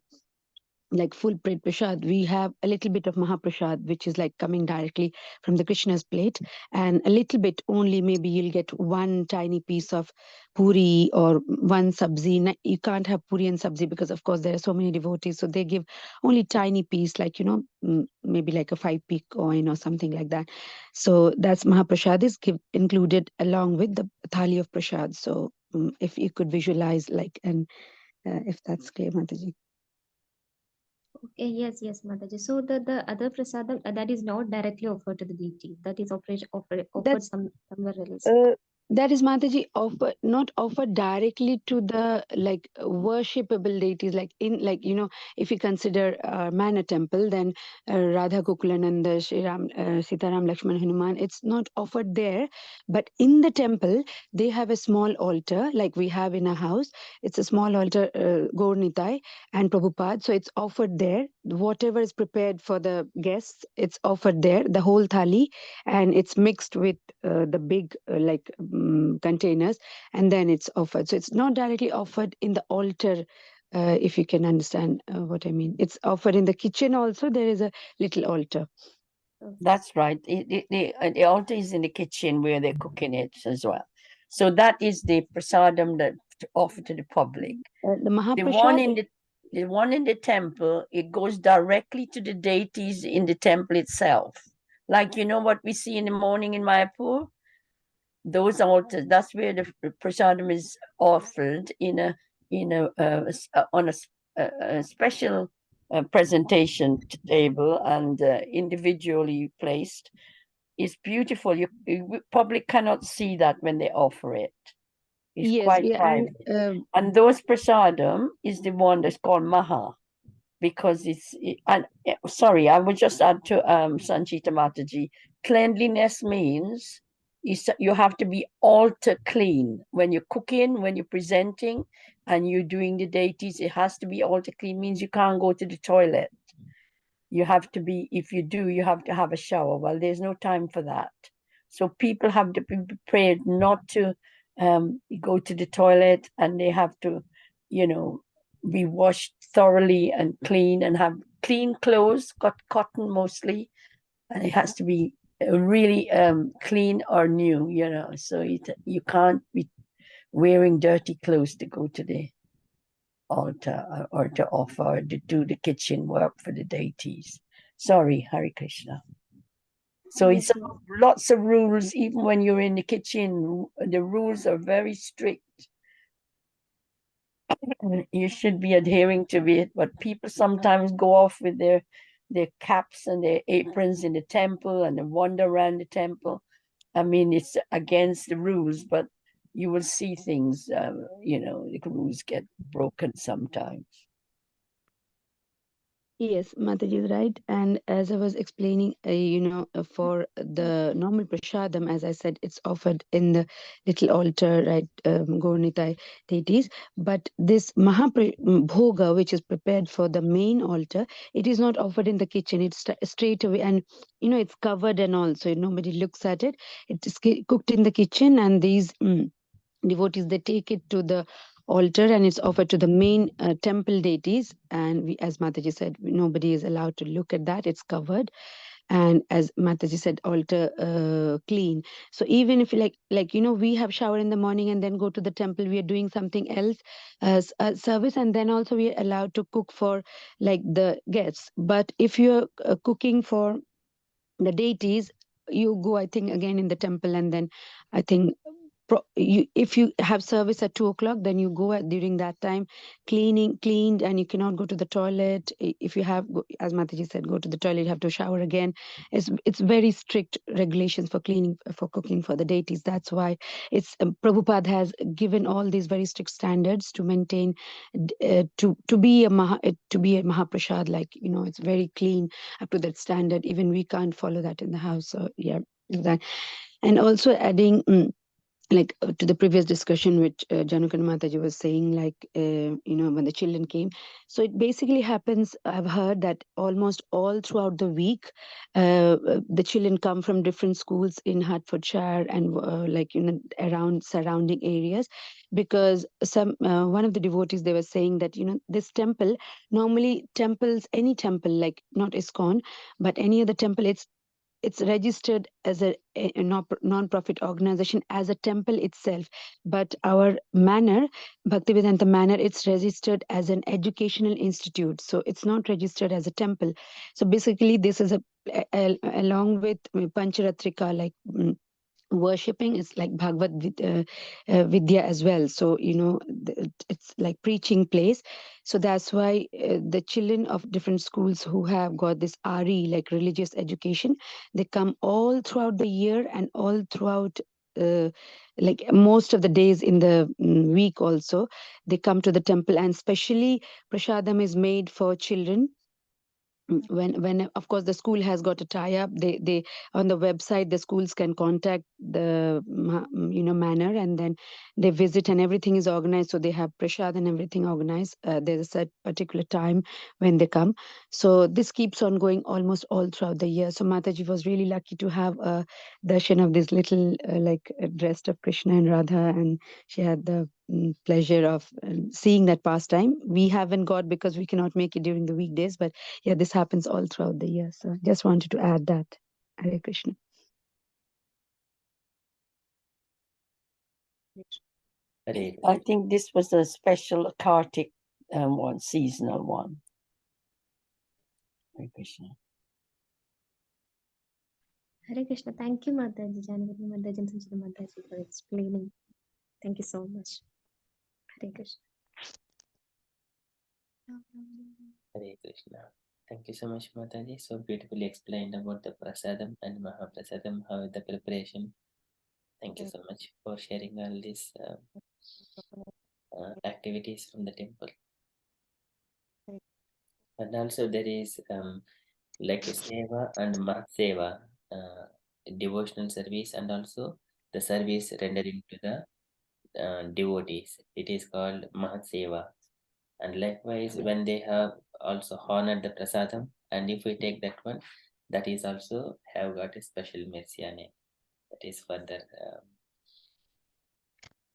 like full plate prasad, we have a little bit of Mahaprasad, which is like coming directly from the Krishna's plate, and a little bit only, maybe you'll get one tiny piece of puri or one sabzi. You can't have puri and sabzi because, of course, there are so many devotees, so they give only tiny piece, like, maybe like a 5p coin or something like that. So that's Mahaprasad is included along with the thali of prasad. So if you could visualize, like, and if that's clear, Mataji. Okay, yes, Mataji. So the other prasadam that is not directly offered to the deity, that is offered That's somewhere else. that is, Mataji, not offered directly to the like worshipable deities, like if you consider Mana temple, then Radha Kukulananda, Shri Ram, Sitaram, Lakshman, Hanuman, it's not offered there, but in the temple they have a small altar like we have in a house. It's a small altar, Gaur Nitai and Prabhupada, so it's offered there. Whatever is prepared for the guests, it's offered there, the whole thali, and it's mixed with the big containers, and then it's offered. So it's not directly offered in the altar, if you can understand what I mean. It's offered in the kitchen also. There is a little altar. That's right. The altar is in the kitchen where they're cooking it as well. So that is the prasadam that to offer to the public. The The one Mahaprasad, in the temple, it goes directly to the deities in the temple itself. Like, you know what we see in the morning in Mayapur? Those altars, that's where the prasadam is offered on a special presentation table and individually placed. It's beautiful. Public cannot see that when they offer it. It's yes, quite yeah, private. And those prasadam is the one that's called Maha, because sorry, I would just add to Sanchita Mataji, cleanliness means you have to be altar clean. When you're cooking, when you're presenting, and you're doing the deities, it has to be altar clean, means you can't go to the toilet. You have to be, if you do, you have to have a shower. Well, there's no time for that. So people have to be prepared not to go to the toilet, and they have to, be washed thoroughly and clean and have clean clothes, got cotton mostly, and it has to be really clean or new, so you can't be wearing dirty clothes to go to the altar or to offer or to do the kitchen work for the deities. Sorry, Hare Krishna. So Yes, it's lots of rules. Even when you're in the kitchen, the rules are very strict. You should be adhering to it, but people sometimes go off with their caps and their aprons in the temple and they wander around the temple. I mean, it's against the rules, but you will see things, the rules get broken sometimes. yes, Mataji is right. And as I was explaining, for the normal prasadam, as I said, it's offered in the little altar, right, Gaurnitai deities. But this Bhoga, which is prepared for the main altar, it is not offered in the kitchen. It's straight away, and it's covered and all, so nobody looks at it. It is cooked in the kitchen, and these devotees, they take it to the altar and it's offered to the main temple deities, and as Mataji said, nobody is allowed to look at that. It's covered, and as Mataji said, altar clean. So even if we have shower in the morning and then go to the temple, we are doing something else, service, and then also we are allowed to cook for like the guests. But if you're cooking for the deities, you go, I think, again in the temple, and then I think if you have service at 2 o'clock, then you go during that time, cleaned, and you cannot go to the toilet. If you have, as Mataji said, go to the toilet, you have to shower again. It's very strict regulations for cleaning, for cooking for the deities. That's why it's Prabhupada has given all these very strict standards to maintain, to be a Mahaprasad, like it's very clean up to that standard. Even we can't follow that in the house. So yeah, that. And also adding to the previous discussion which Janukana Mataji was saying, when the children came. So it basically happens, I've heard that almost all throughout the week, the children come from different schools in Hertfordshire and around surrounding areas. because one of the devotees, they were saying that, this temple, normally temples, any temple, like not ISKCON, but any other temple, it's registered as a non-profit organization, as a temple itself. But our manor, Bhaktivedanta Manor, it's registered as an educational institute. So it's not registered as a temple. So basically, this is along with Pancharatrika, like worshipping is like Bhagavad Vidya as well. So, it's like preaching place. So that's why the children of different schools who have got this RE, like religious education, they come all throughout the year and all throughout like most of the days in the week also, they come to the temple, and especially prasadam is made for children. When of course the school has got a tie-up, they on the website, the schools can contact the manor, and then they visit, and everything is organized. So they have prasad and everything organized. There's a set particular time when they come. So this keeps on going almost all throughout the year. So Mataji was really lucky to have a darshan of this little dressed of Krishna and Radha, and she had the pleasure of seeing that pastime. We haven't got, because we cannot make it during the weekdays, but yeah, this happens all throughout the year. So just wanted to add that. Hare Krishna. I think this was a special Kartik one, seasonal one. Hare Krishna. Hare Krishna. Thank you, Mataji, Janagari Mataji, and Sanchita Mataji, for explaining. Thank you so much. Hare Krishna. Hare Krishna. Thank you so much, Mataji. So beautifully explained about the prasadam and Mahaprasadam, how the preparation. Thank you so much for sharing all these activities from the temple. And also there is like a seva and Mahatseva, devotional service, and also the service rendering to the devotees. It is called Mahatseva. And likewise, when they have also honored the prasadam, and if we take that one, that is also have got a special mercy on it. That is further.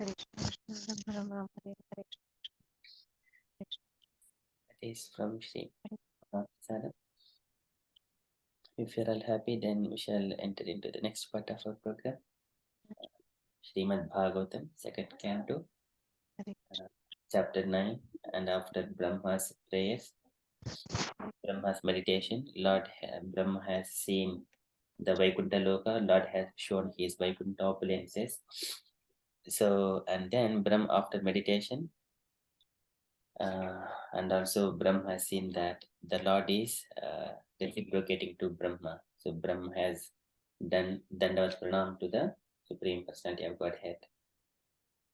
That is from Sri Prasadam. If you're all happy, then we shall enter into the next part of our program. Srimad Bhagavatam, second canto, chapter 9, and after Brahma's prayers, Brahma's meditation, Brahma has seen the Vaikuntha Loka, Lord has shown his Vaikuntha opulences. So, and then Brahma, after meditation, and also Brahma has seen that the Lord is reciprocating to Brahma. So Brahma has done Dandavat Pranam to the Supreme Personality of Godhead.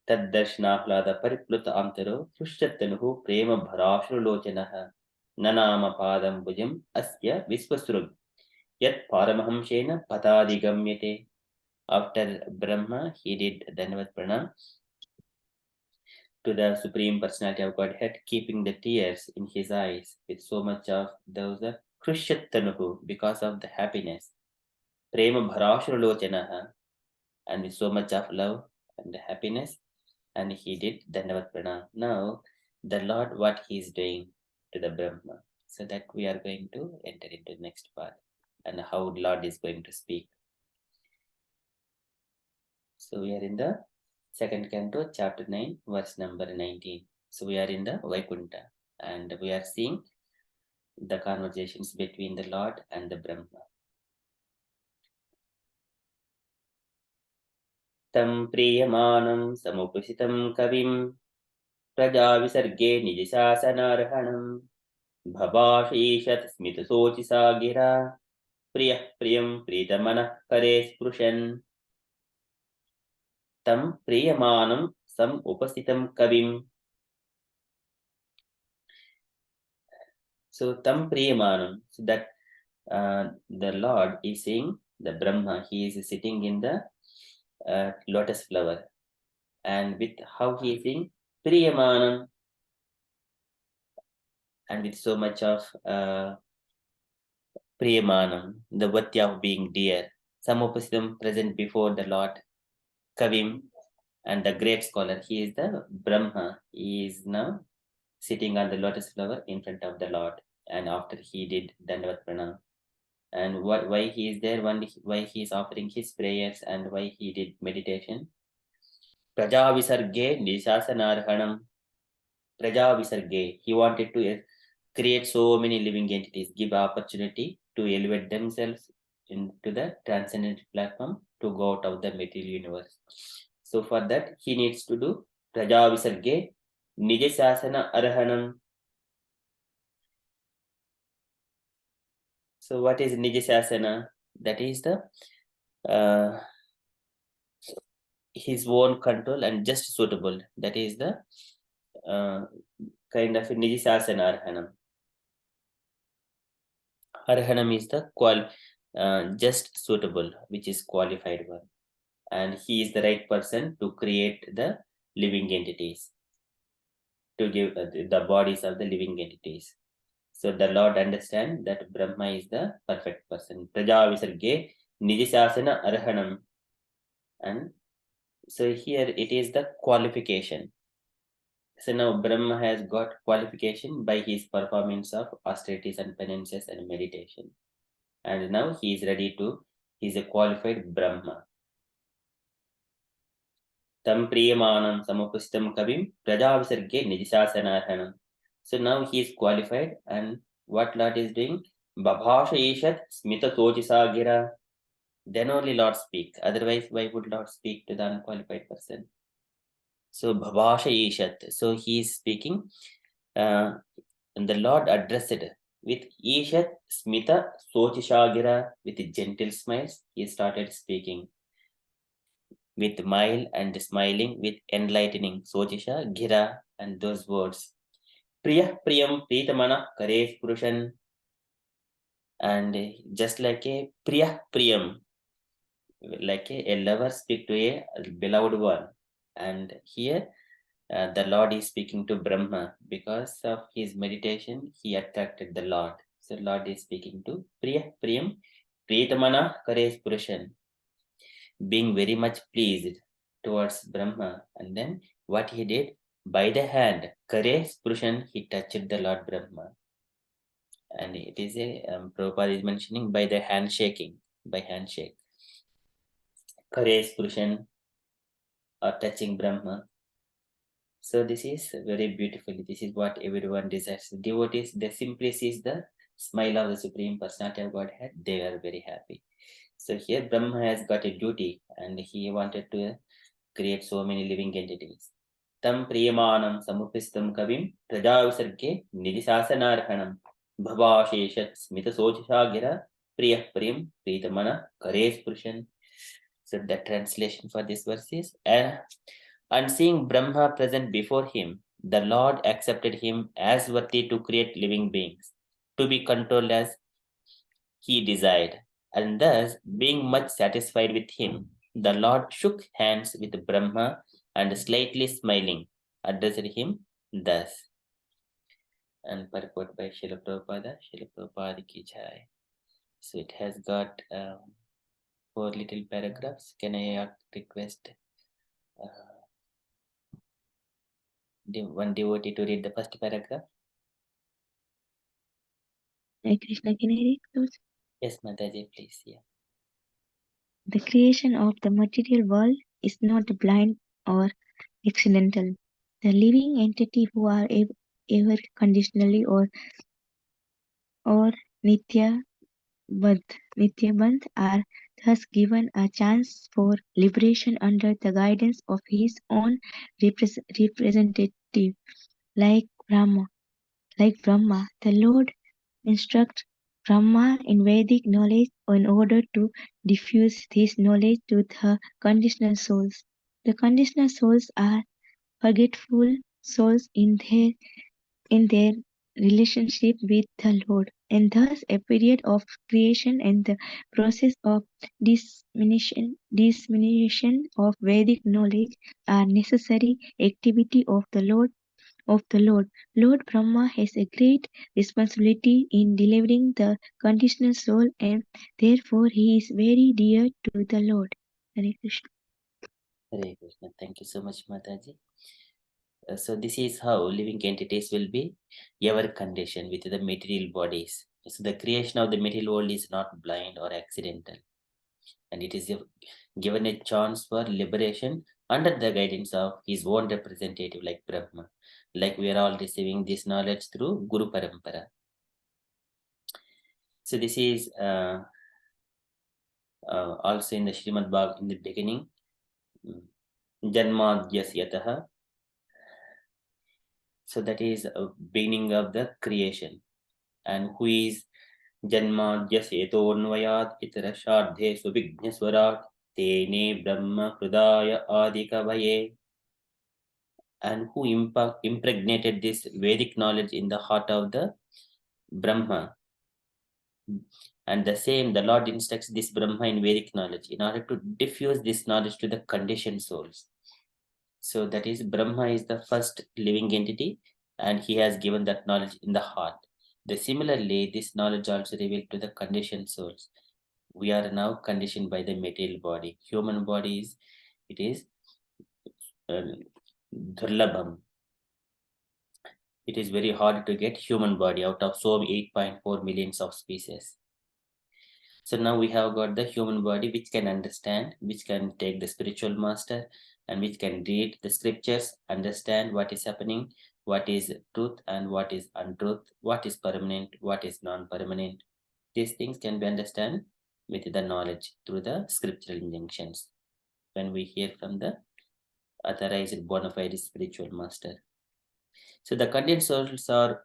Taddarshnāhlāda paripluta antaro hrushyattanuhu prema bharāshrulochanaha nanāma pādam bhujam asya visvasrug yat paramahamshena patadigamyate. After Brahma, he did Dandavat Pranam to the Supreme Personality of Godhead, keeping the tears in his eyes with so much of those Krishyattanuhu, because of the happiness, Prema Bharashuralochanaha, and with so much of love and happiness, and he did Dandavat Pranam. Now, the Lord, what he is doing to the Brahma, so that we are going to enter into the next part, and how Lord is going to speak. So we are in the second canto, chapter 9, verse number 19. So we are in the Vaikuntha, and we are seeing the conversations between the Lord and the Brahma. Tam priyamanam samupusitam kavim prajavisarge nijasasanarhanam bhavashishat smitasochisa gira priyam pritamana kare sprushan tam priyamanam samupusitam kavim. So tam priyamanam, so that the Lord is saying, the Brahma, he is sitting in the lotus flower, and with how he is saying priyamanam, and with so much of priyamanam, the vatya of being dear, samopasitam, present before the Lord, kavim, And the great scholar, he is the Brahma. He is now sitting on the lotus flower in front of the Lord. And after he did Dandavat Pranam. And why he is there, why he is offering his prayers, and why he did meditation. Praja Visarge Nisasanarhanam. Praja Visarge. He wanted to create so many living entities, give opportunity to elevate themselves into the transcendent platform to go out of the material universe. So for that, he needs to do Praja Visarge Nijasasana Arhanam. So what is Nijasasana? That is the his own control and just suitable. That is the kind of Nijasasana Arhanam. Arhanam is the just suitable, which is qualified one. And he is the right person to create the living entities, to give the bodies of the living entities. So the Lord understands that Brahma is the perfect person. Praja Visarge Nijasasana Arhanam. And so here it is the qualification. So now Brahma has got qualification by his performance of austerities and penances and meditation. And now he is ready to, he is a qualified Brahma. Tam Priyamanam Samupustam Kavim Prajavisarge Nijisasanarhanam. So now he is qualified, and what Lord is doing? Babhasha Ishat Smita Sochisa Gira. Then only Lord speak. Otherwise, why would Lord speak to the unqualified person? So Babhasha Ishat. So he is speaking. And the Lord addressed with Ishat Smita Sochishagira, with gentle smiles. He started speaking with mild and smiling, with enlightening Sochisha Gira, and those words. Priya Priyam Pritamana Karesh Purushan. And just like a Priya Priyam, like a lover speak to a beloved one. And here the Lord is speaking to Brahma. Because of his meditation, he attracted the Lord. So Lord is speaking to Priya Priyam Pritamana Karesh Purushan, being very much pleased towards Brahma. And then what he did, by the hand, Karesh Purushan, he touched the Lord Brahma. And it is a Prabhupada is mentioning by the handshaking, by handshake. Karesh Purushan or touching Brahma. So this is very beautiful. This is what everyone desires. Devotees, they simply see the smile of the Supreme Personality of Godhead. They are very happy. So here Brahma has got a duty, and he wanted to create so many living entities. Tam Priyamanam Samupistam Kavim Prajavisarge Nidisasanarhanam Bhavasheshat Smita Sochashagira Priya Priyam Pritamana Karesh Purushan. So the translation for this verse is, and seeing Brahma present before him, the Lord accepted him as worthy to create living beings, to be controlled as he desired. And thus, being much satisfied with him, the Lord shook hands with Brahma and slightly smiling, addressed him thus. And purport by Srila Prabhupada ki jai. So it has got 4 little paragraphs. Can I request one devotee to read the first paragraph? Hare Krishna, can I read those? Yes, Mataji, please. Yeah. The creation of the material world is not blind or accidental. The living entity who are ever conditionally or nitya bandh are thus given a chance for liberation under the guidance of his own representative, like Brahma. The Lord instructs Brahma in Vedic knowledge in order to diffuse this knowledge to the conditional souls. The conditional souls are forgetful souls in their relationship with the Lord, and thus a period of creation and the process of dissemination of Vedic knowledge are necessary activity of the Lord. Lord Brahma has a great responsibility in delivering the conditional soul, and therefore he is very dear to the Lord. Hare Krishna. Hare Krishna. Thank you so much, Mataji. So this is how living entities will be ever conditioned with the material bodies. So the creation of the material world is not blind or accidental, and it is given a chance for liberation under the guidance of his own representative like Brahma. Like we are all receiving this knowledge through Guru Parampara. So this is also in the Srimad Bhagavatam in the beginning. Janmadhyasya. So that is a beginning of the creation. And who is Janmadhyasetonvayat itarashardhe subhignyaswarat tene brahma hridaya adikavaye. And who impregnated this Vedic knowledge in the heart of the Brahma. And the same, the Lord instructs this Brahma in Vedic knowledge in order to diffuse this knowledge to the conditioned souls. So that is, Brahma is the first living entity, and he has given that knowledge in the heart. Similarly, this knowledge also revealed to the conditioned souls. We are now conditioned by the material body. Human body is Dhurlabham. It is very hard to get human body out of so 8.4 millions of species. So now we have got the human body which can understand, which can take the spiritual master, and which can read the scriptures, understand what is happening, what is truth and what is untruth, what is permanent, what is non-permanent. These things can be understood with the knowledge through the scriptural injunctions when we hear from the authorized bona fide spiritual master. So the conditioned souls are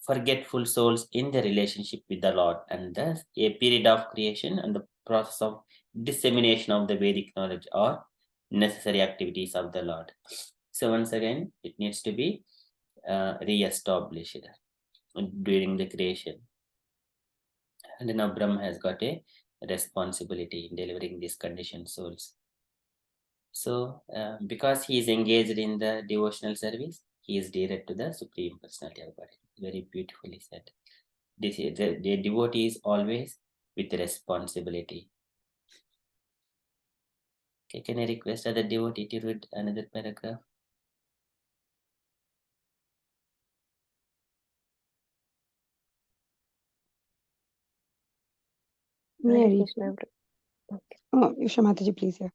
forgetful souls in their relationship with the Lord, and thus a period of creation and the process of dissemination of the Vedic knowledge are necessary activities of the Lord. So once again, it needs to be re-established during the creation. And now Brahma has got a responsibility in delivering these conditioned souls. So because he is engaged in the devotional service, he is direct to the Supreme Personality of Godhead. Very beautifully said. This is the devotee is always with responsibility. Okay, can I request other devotee to read another paragraph? May I read? Krishna. Okay. Oh, Yusha Mataji, please. Yeah.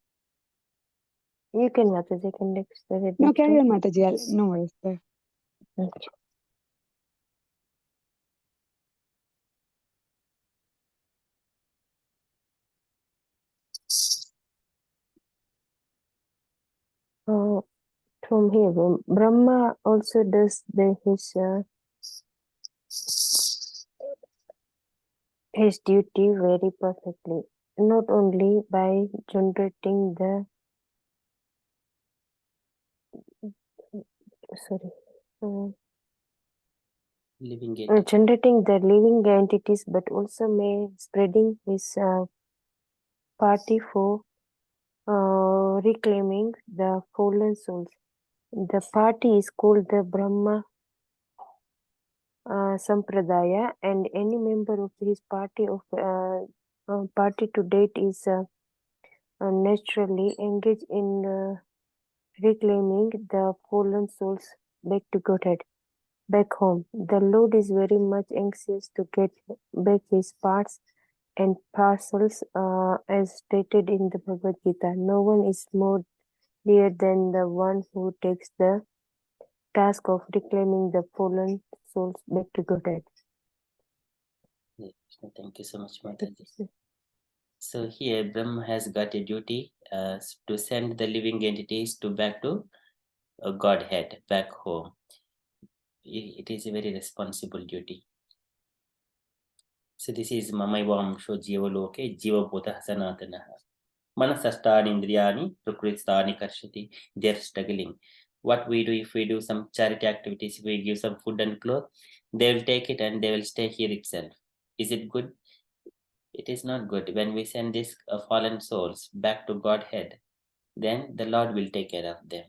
You can, Mataji, can next read No, that carry too. on, Mataji. No worries. There. Okay. From here, Brahma also does his duty very perfectly, not only by generating the Living entity. generating the living entities, but also may spreading his party for reclaiming the fallen souls. The party is called the Brahma Sampradaya, and any member of his party to date is naturally engaged in reclaiming the fallen souls back to Godhead, back home. The Lord is very much anxious to get back his parts and parcels, as stated in the Bhagavad Gita. No one is more dear than the one who takes the task of reclaiming the fallen souls back to Godhead. Thank you so much, Mataji. So here Brahma has got a duty to send the living entities back to Godhead, back home. It is a very responsible duty. So this is Mamaivaamsho Jivaloke Jivabhuta Sanatanaha. Manasastani Indriyani Prakristani Karshati. They're struggling. What we do, if we do some charity activities, if we give some food and clothes, they will take it and they will stay here itself. Is it good? It is not good. When we send these fallen souls back to Godhead, then the Lord will take care of them.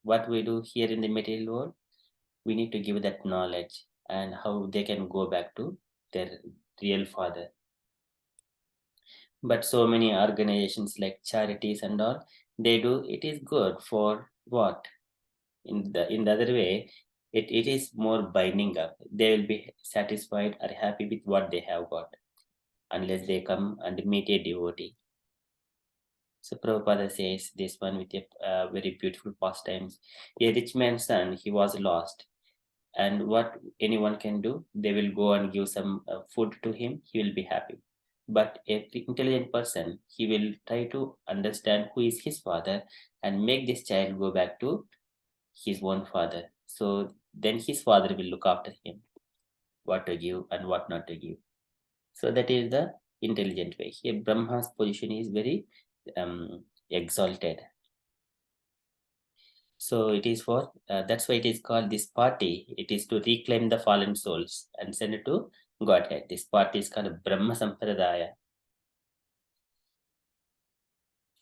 What we do here in the material world, we need to give that knowledge and how they can go back to their real Father. But so many organizations like charities and all, they do, it is good for what? In the other way, it is more binding up. They will be satisfied or happy with what they have got, unless they come and meet a devotee. So Prabhupada says this one with a very beautiful pastimes. A rich man's son, he was lost. And what anyone can do, they will go and give some food to him, he will be happy. But an intelligent person, he will try to understand who is his father and make this child go back to his own father. So then his father will look after him, what to give and what not to give. So that is the intelligent way. Here Brahma's position is very exalted. So it is for, that's why it is called this party. It is to reclaim the fallen souls and send it to Godhead. This party is called Brahma Sampradaya.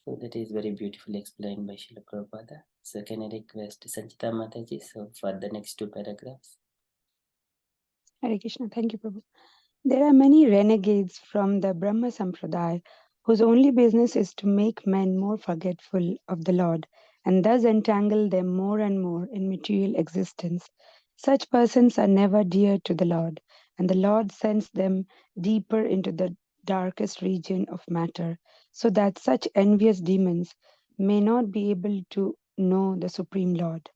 So that is very beautifully explained by Srila Prabhupada. So can I request Sanchita Mataji for the next two paragraphs? Hare Krishna. Thank you, Prabhu. There are many renegades from the Brahma Sampradaya whose only business is to make men more forgetful of the Lord and thus entangle them more and more in material existence. Such persons are never dear to the Lord, and the Lord sends them deeper into the darkest region of matter, so that such envious demons may not be able to know the Supreme Lord.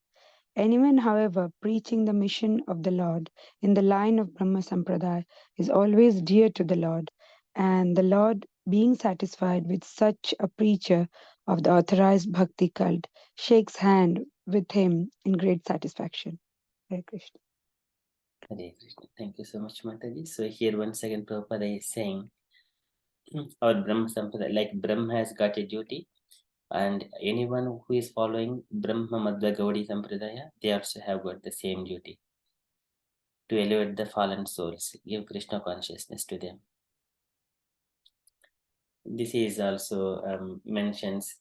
Anyone, however, preaching the mission of the Lord in the line of Brahma Sampradaya is always dear to the Lord, and the Lord, being satisfied with such a preacher of the authorized bhakti cult, shakes hand with him in great satisfaction. Hare Krishna. Hare Krishna. Thank you so much, Mataji. So here once again Prabhupada is saying, our Brahma Sampradaya, like Brahma has got a duty, and anyone who is following Brahma Madhva Gaudiya Sampradaya, they also have got the same duty to elevate the fallen souls, give Krishna consciousness to them. This is also mentions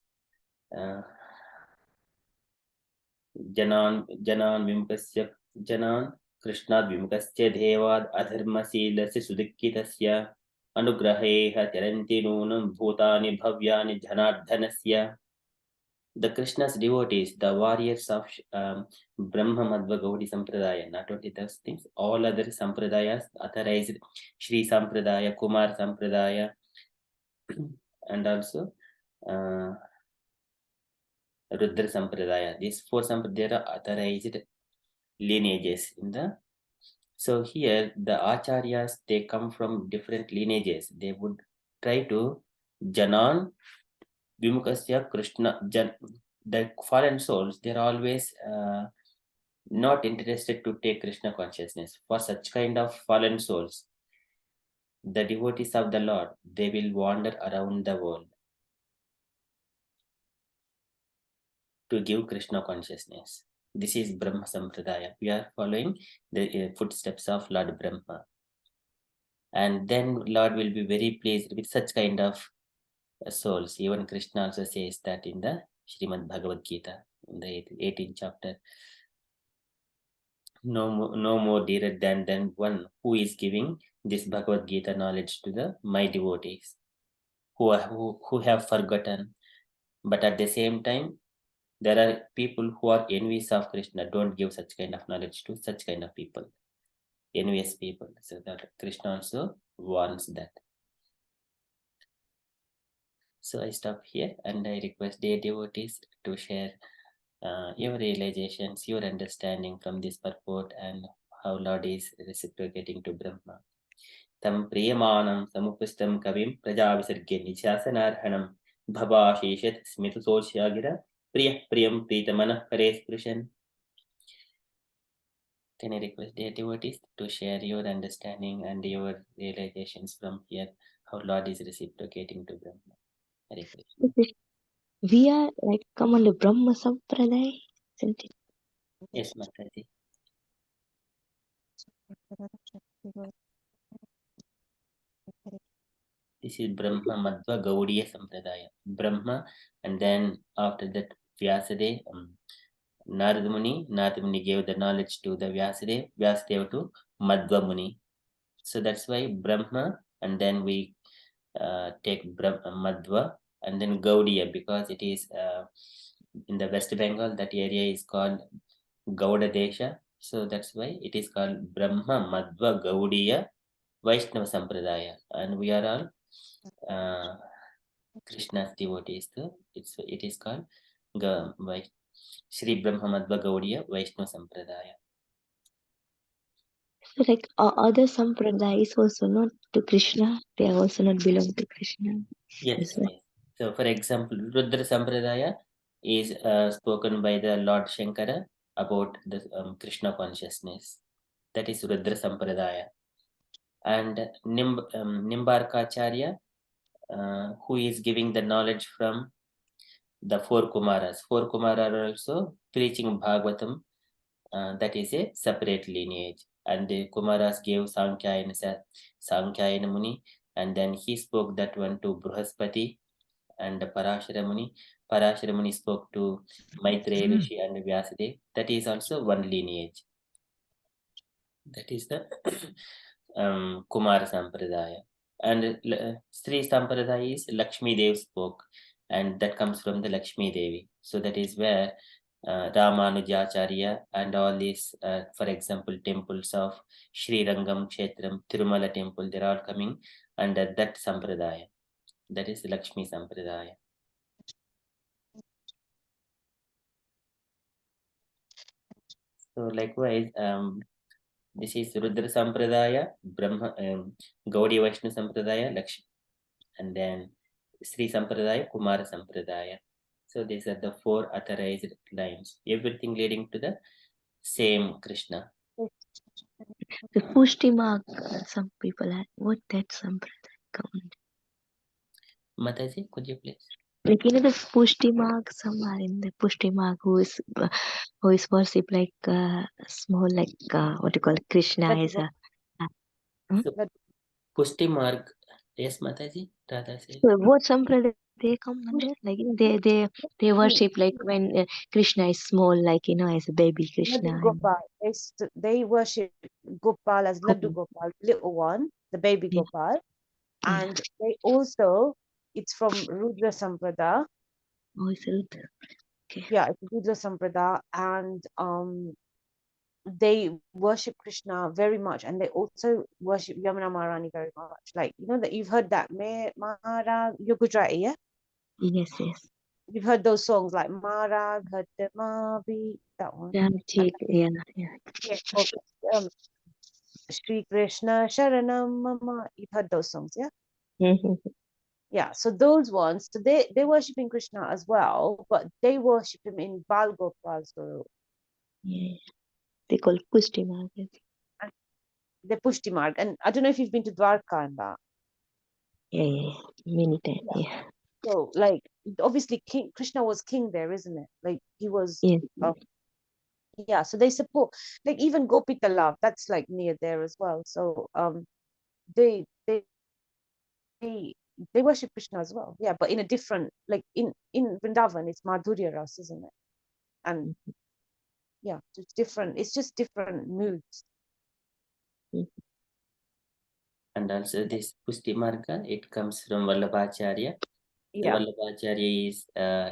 janan vimukasya janan Krishnad vimukasya devad adharmasilasya sudikkitasya anugraheha charanti nunam bhutani bhavyani janardhanasya. The Krishna's devotees, the warriors of Brahma Madhva Gaudiya Sampradaya, not only those things, all other Sampradayas authorized, Shri Sampradaya, Kumar Sampradaya, and also Rudra Sampradaya. These four Sampradaya are authorized lineages in the. So here the Acharyas, they come from different lineages. They would try to Janan Vimukasya Krishna, the fallen souls, they're always not interested to take Krishna consciousness. For such kind of fallen souls, the devotees of the Lord, they will wander around the world to give Krishna consciousness. This is Brahma Sampradaya. We are following the footsteps of Lord Brahma. And then Lord will be very pleased with such kind of souls. Even Krishna also says that in the Srimad Bhagavad Gita, in the 18th chapter. No more dearer than one who is giving this Bhagavad Gita knowledge to my devotees who have forgotten. But at the same time, there are people who are envious of Krishna. Don't give such kind of knowledge to such kind of people, envious people. So that Krishna also warns that. So I stop here and I request dear devotees to share your realizations, your understanding from this purport and how Lord is reciprocating to Brahma. Tam priyamanan samupustam kavim prajavisargya nichasanaarhanam bhavasheshat smitososyagira priyam pritamana paresprishan. Can I request dear devotees to share your understanding and your realizations from here, how Lord is reciprocating to Brahma? Hare Krishna. We are like come under Brahma Sampradaya, isn't it? Yes, Mataji. This is Brahma Madhva Gaudiya Sampradaya. Brahma, and then after that Vyasadeva, Narada Muni gave the knowledge to the Vyasadeva to Madhva Muni. So that's why Brahma, and then we take Madhva and then Gaudiya, because it is in the West Bengal, that area is called Gauda Desha. So that's why it is called Brahma Madhva Gaudiya Vaishnava Sampradaya, and we are all Krishna's devotees. So it is called Sri Brahma Madhva Gaudiya Vaishnava Sampradaya. So like other sampradayas also not to Krishna, they are also not belong to Krishna. Yes, That's why. yes. So, for example, Rudra Sampradaya is spoken by the Lord Shankara about the Krishna consciousness. That is Rudra Sampradaya. And Nimbarkacharya, who is giving the knowledge from the four Kumaras. Four Kumaras are also preaching Bhagavatam. That is a separate lineage. And the Kumaras gave Sankhyaina Muni, and then he spoke that one to Bruhaspati and Parashara Muni. Parashara Muni spoke to Maitreya Rishi and Vyasadeva. That is also one lineage. That is the Kumar Sampradaya. And Sri Sampradaya is Lakshmi Dev spoke, and that comes from the Lakshmi Devi. So that is where Ramanujacharya and all these, for example, temples of Sri Rangam Kshetram, Tirumala temple, they're all coming under that Sampradaya. That is Lakshmi Sampradaya. So likewise, this is Rudra Sampradaya, Brahma, Gaudiya Vaishnava Sampradaya, Lakshmi, and then Sri Sampradaya, Kumara Sampradaya. So these are the four authorized lines, everything leading to the same Krishna. The Pushti mark, some people have what that sampradaya count. Mataji, could you please? Like the Pushti mark, some are in the Pushti mark who is worshipped like small like what you call Krishna is a. So, Pushti Marg, yes, Mataji, Radha says. So what sampradaya they come under? Like they worship like when Krishna is small, like as a baby Krishna. Laddu Gopal. They worship Gopal as Laddu Gopal, little one, the baby Yeah. Gopal. Yeah. And they also, it's from Rudra Samprada. Oh, it's Rudra. Okay. Yeah, it's Rudra Samprada. And they worship Krishna very much. And they also worship Yamuna Maharani very much. Like, that you've heard that, Mara, you're Gujarati, yeah? Yes, yes. You've heard those songs like Mara, Mavi, that one. Yeah, yeah. Yeah, Shri Krishna Sharanam Mama. You've heard those songs, yeah? Yeah, so those ones, so they're worshipping Krishna as well, but they worship him in Bal Gopal Swarup. Yeah. They call Pushti mark. The Pushti Marg. And I don't know if you've been to Dwarka and that. Yeah. Many times, yeah. So, like, obviously, Krishna was king there, isn't it? Like, he was. Yes. Yeah, so they support, like, even Gopita Love, that's like near there as well. So, they worship Krishna as well. Yeah, but in a different, like in Vrindavan, it's Madhurya Ras, isn't it? And yeah, it's different. It's just different moods. And also this Pushti Marga, it comes from Vallabhacharya. Yeah. Vallabhacharya is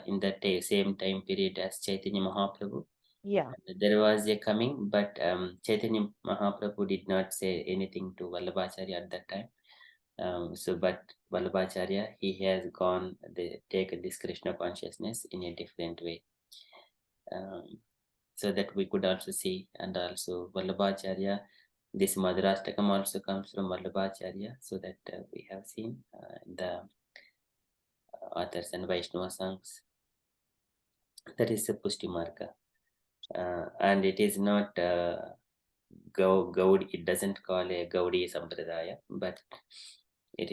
in the same time period as Chaitanya Mahaprabhu. Yeah. And there was a coming, but Chaitanya Mahaprabhu did not say anything to Vallabhacharya at that time. But Vallabhacharya, he has taken this Krishna consciousness in a different way. So that we could also see, and also Vallabhacharya, this Madhurashtakam also comes from Vallabhacharya, so that we have seen the authors and Vaishnava songs. That is a Pushti Marga. And it is not Gaudi, it doesn't call a Gaudi Sampradaya, but it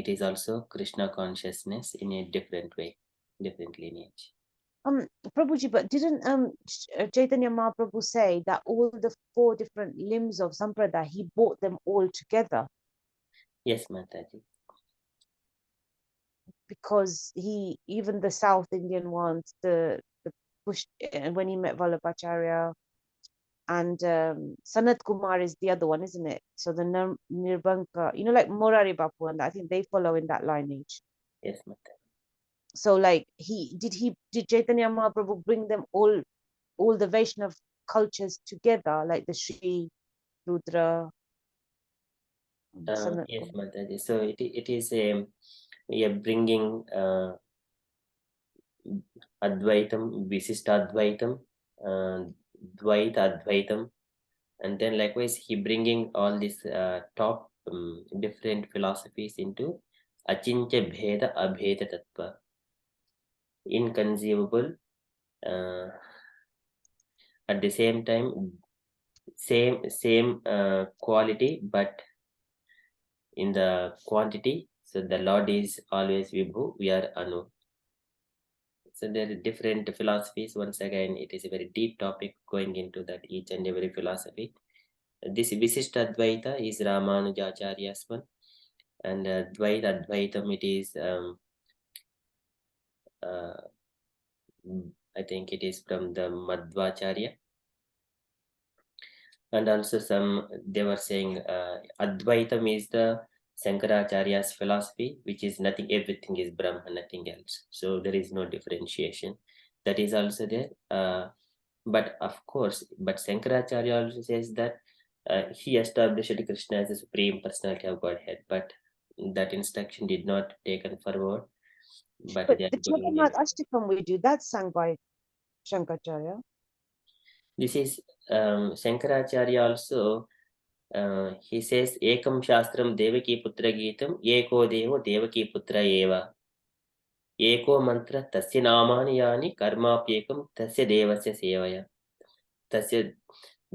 is also Krishna consciousness in a different way, different lineage. Prabhuji, but didn't Chaitanya Mahaprabhu say that all the 4 different limbs of Sampradaya, he brought them all together? Yes, Mataji. Because even the South Indian ones, the push, when he met Vallabhacharya, and Sanat Kumar is the other one, isn't it? So the Nirbanka, like Morari Bapu, and I think they follow in that lineage. Yes, Mataji. So like did Chaitanya Mahaprabhu bring them all the Vaishnav cultures together, like the Shri, Rudra, Sanat Yes, Kumar? Mataji. So it is we are bringing Advaitam, Visishtadvaitam, Dvaita Advaitam, and then likewise he bringing all these top different philosophies into Achintya Bheda Abheda Tattva, inconceivable, at the same time same quality, but in the quantity. So the Lord is always Vibhu, we are Anu. So there are different philosophies. Once again, it is a very deep topic going into that each and every philosophy. This Visishtadvaita is Ramanujacharya's one, and Dvaita Advaitam it is I think it is from the Madhvacharya. And also some they were saying Advaitam is the Shankaracharya's philosophy, which is nothing, everything is Brahma, nothing else. So there is no differentiation. That is also there. But of course, but Shankaracharya also says that he established Krishna as the supreme personality of Godhead, but that instruction did not taken forward. But But they the are going in. Chaitanya Ashtakam we do, that's sung by Shankaracharya. This is Shankaracharya also. He says, Ekam Shastram Devaki Putra Geetam, Eko Devo Devaki Putra Eva. Eko Mantra Tasya Namani Yani Karmapyekam Tasya Devasya Sevaya. Tasya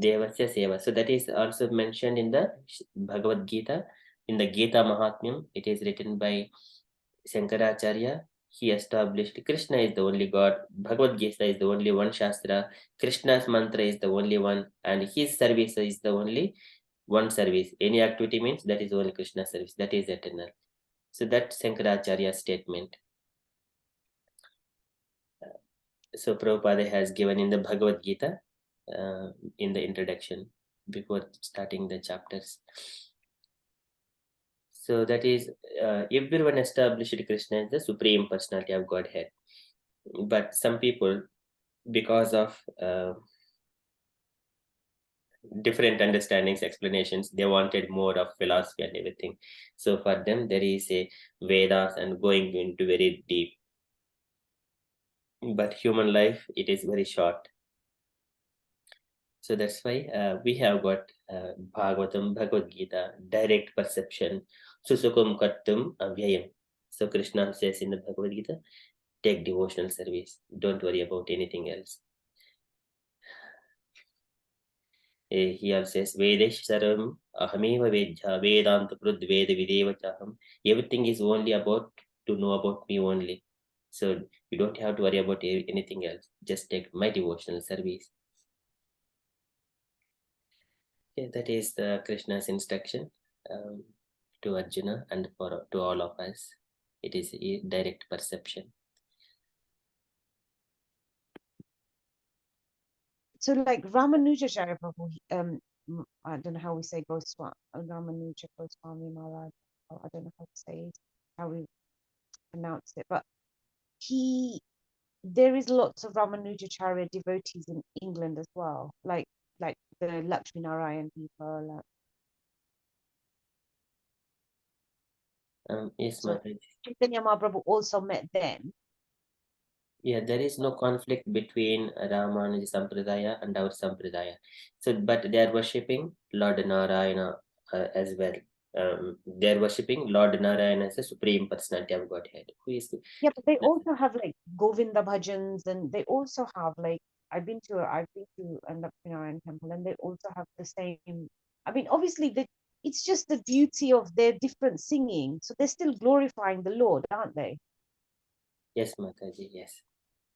Devasya Seva. So that is also mentioned in the Bhagavad Gita, in the Gita Mahatmyam. It is written by Shankaracharya. He established Krishna is the only God, Bhagavad Gita is the only one Shastra, Krishna's mantra is the only one, and his service is the only one service. Any activity means that is only Krishna service, that is eternal. So that's Shankaracharya's statement. So Prabhupada has given in the Bhagavad Gita in the introduction before starting the chapters. So that is everyone established Krishna as the supreme personality of Godhead. But some people, because of different understandings, explanations, they wanted more of philosophy and everything. So for them, there is a Vedas and going into very deep. But human life, it is very short. So that's why we have got Bhagavatam, Bhagavad Gita, direct perception, Susukum Kartum Avyayam. So Krishna says in the Bhagavad Gita, take devotional service. Don't worry about anything else. He also says, Vedesh Saram Ahameva Vedya Vedanta Prud Veda Videva Chaham. Everything is only about to know about me only. So you don't have to worry about anything else. Just take my devotional service. Okay, that is the Krishna's instruction to Arjuna and to all of us. It is a direct perception. So like Ramanujacharya Prabhu, I don't know how we say Goswami, Ramanuja Goswami Maharaj, I don't know how to say it, how we pronounce it, but there is lots of Ramanujacharya devotees in England as well, like the Lakshmi Narayan people. Yes, So Mataji. Chaitanya Mahaprabhu also met them. Yeah, there is no conflict between Ramanuja Sampradaya and our Sampradaya. So, but they are worshipping Lord Narayana as well. They are worshipping Lord Narayana as the supreme personality of Godhead. Who is? Yeah, but they also have like Govinda bhajans, and they also have like I've been to a Lakshmi Narayan temple, and they also have the same. I mean, obviously, it's just the beauty of their different singing. So they're still glorifying the Lord, aren't they? Yes, Mataji. Yes.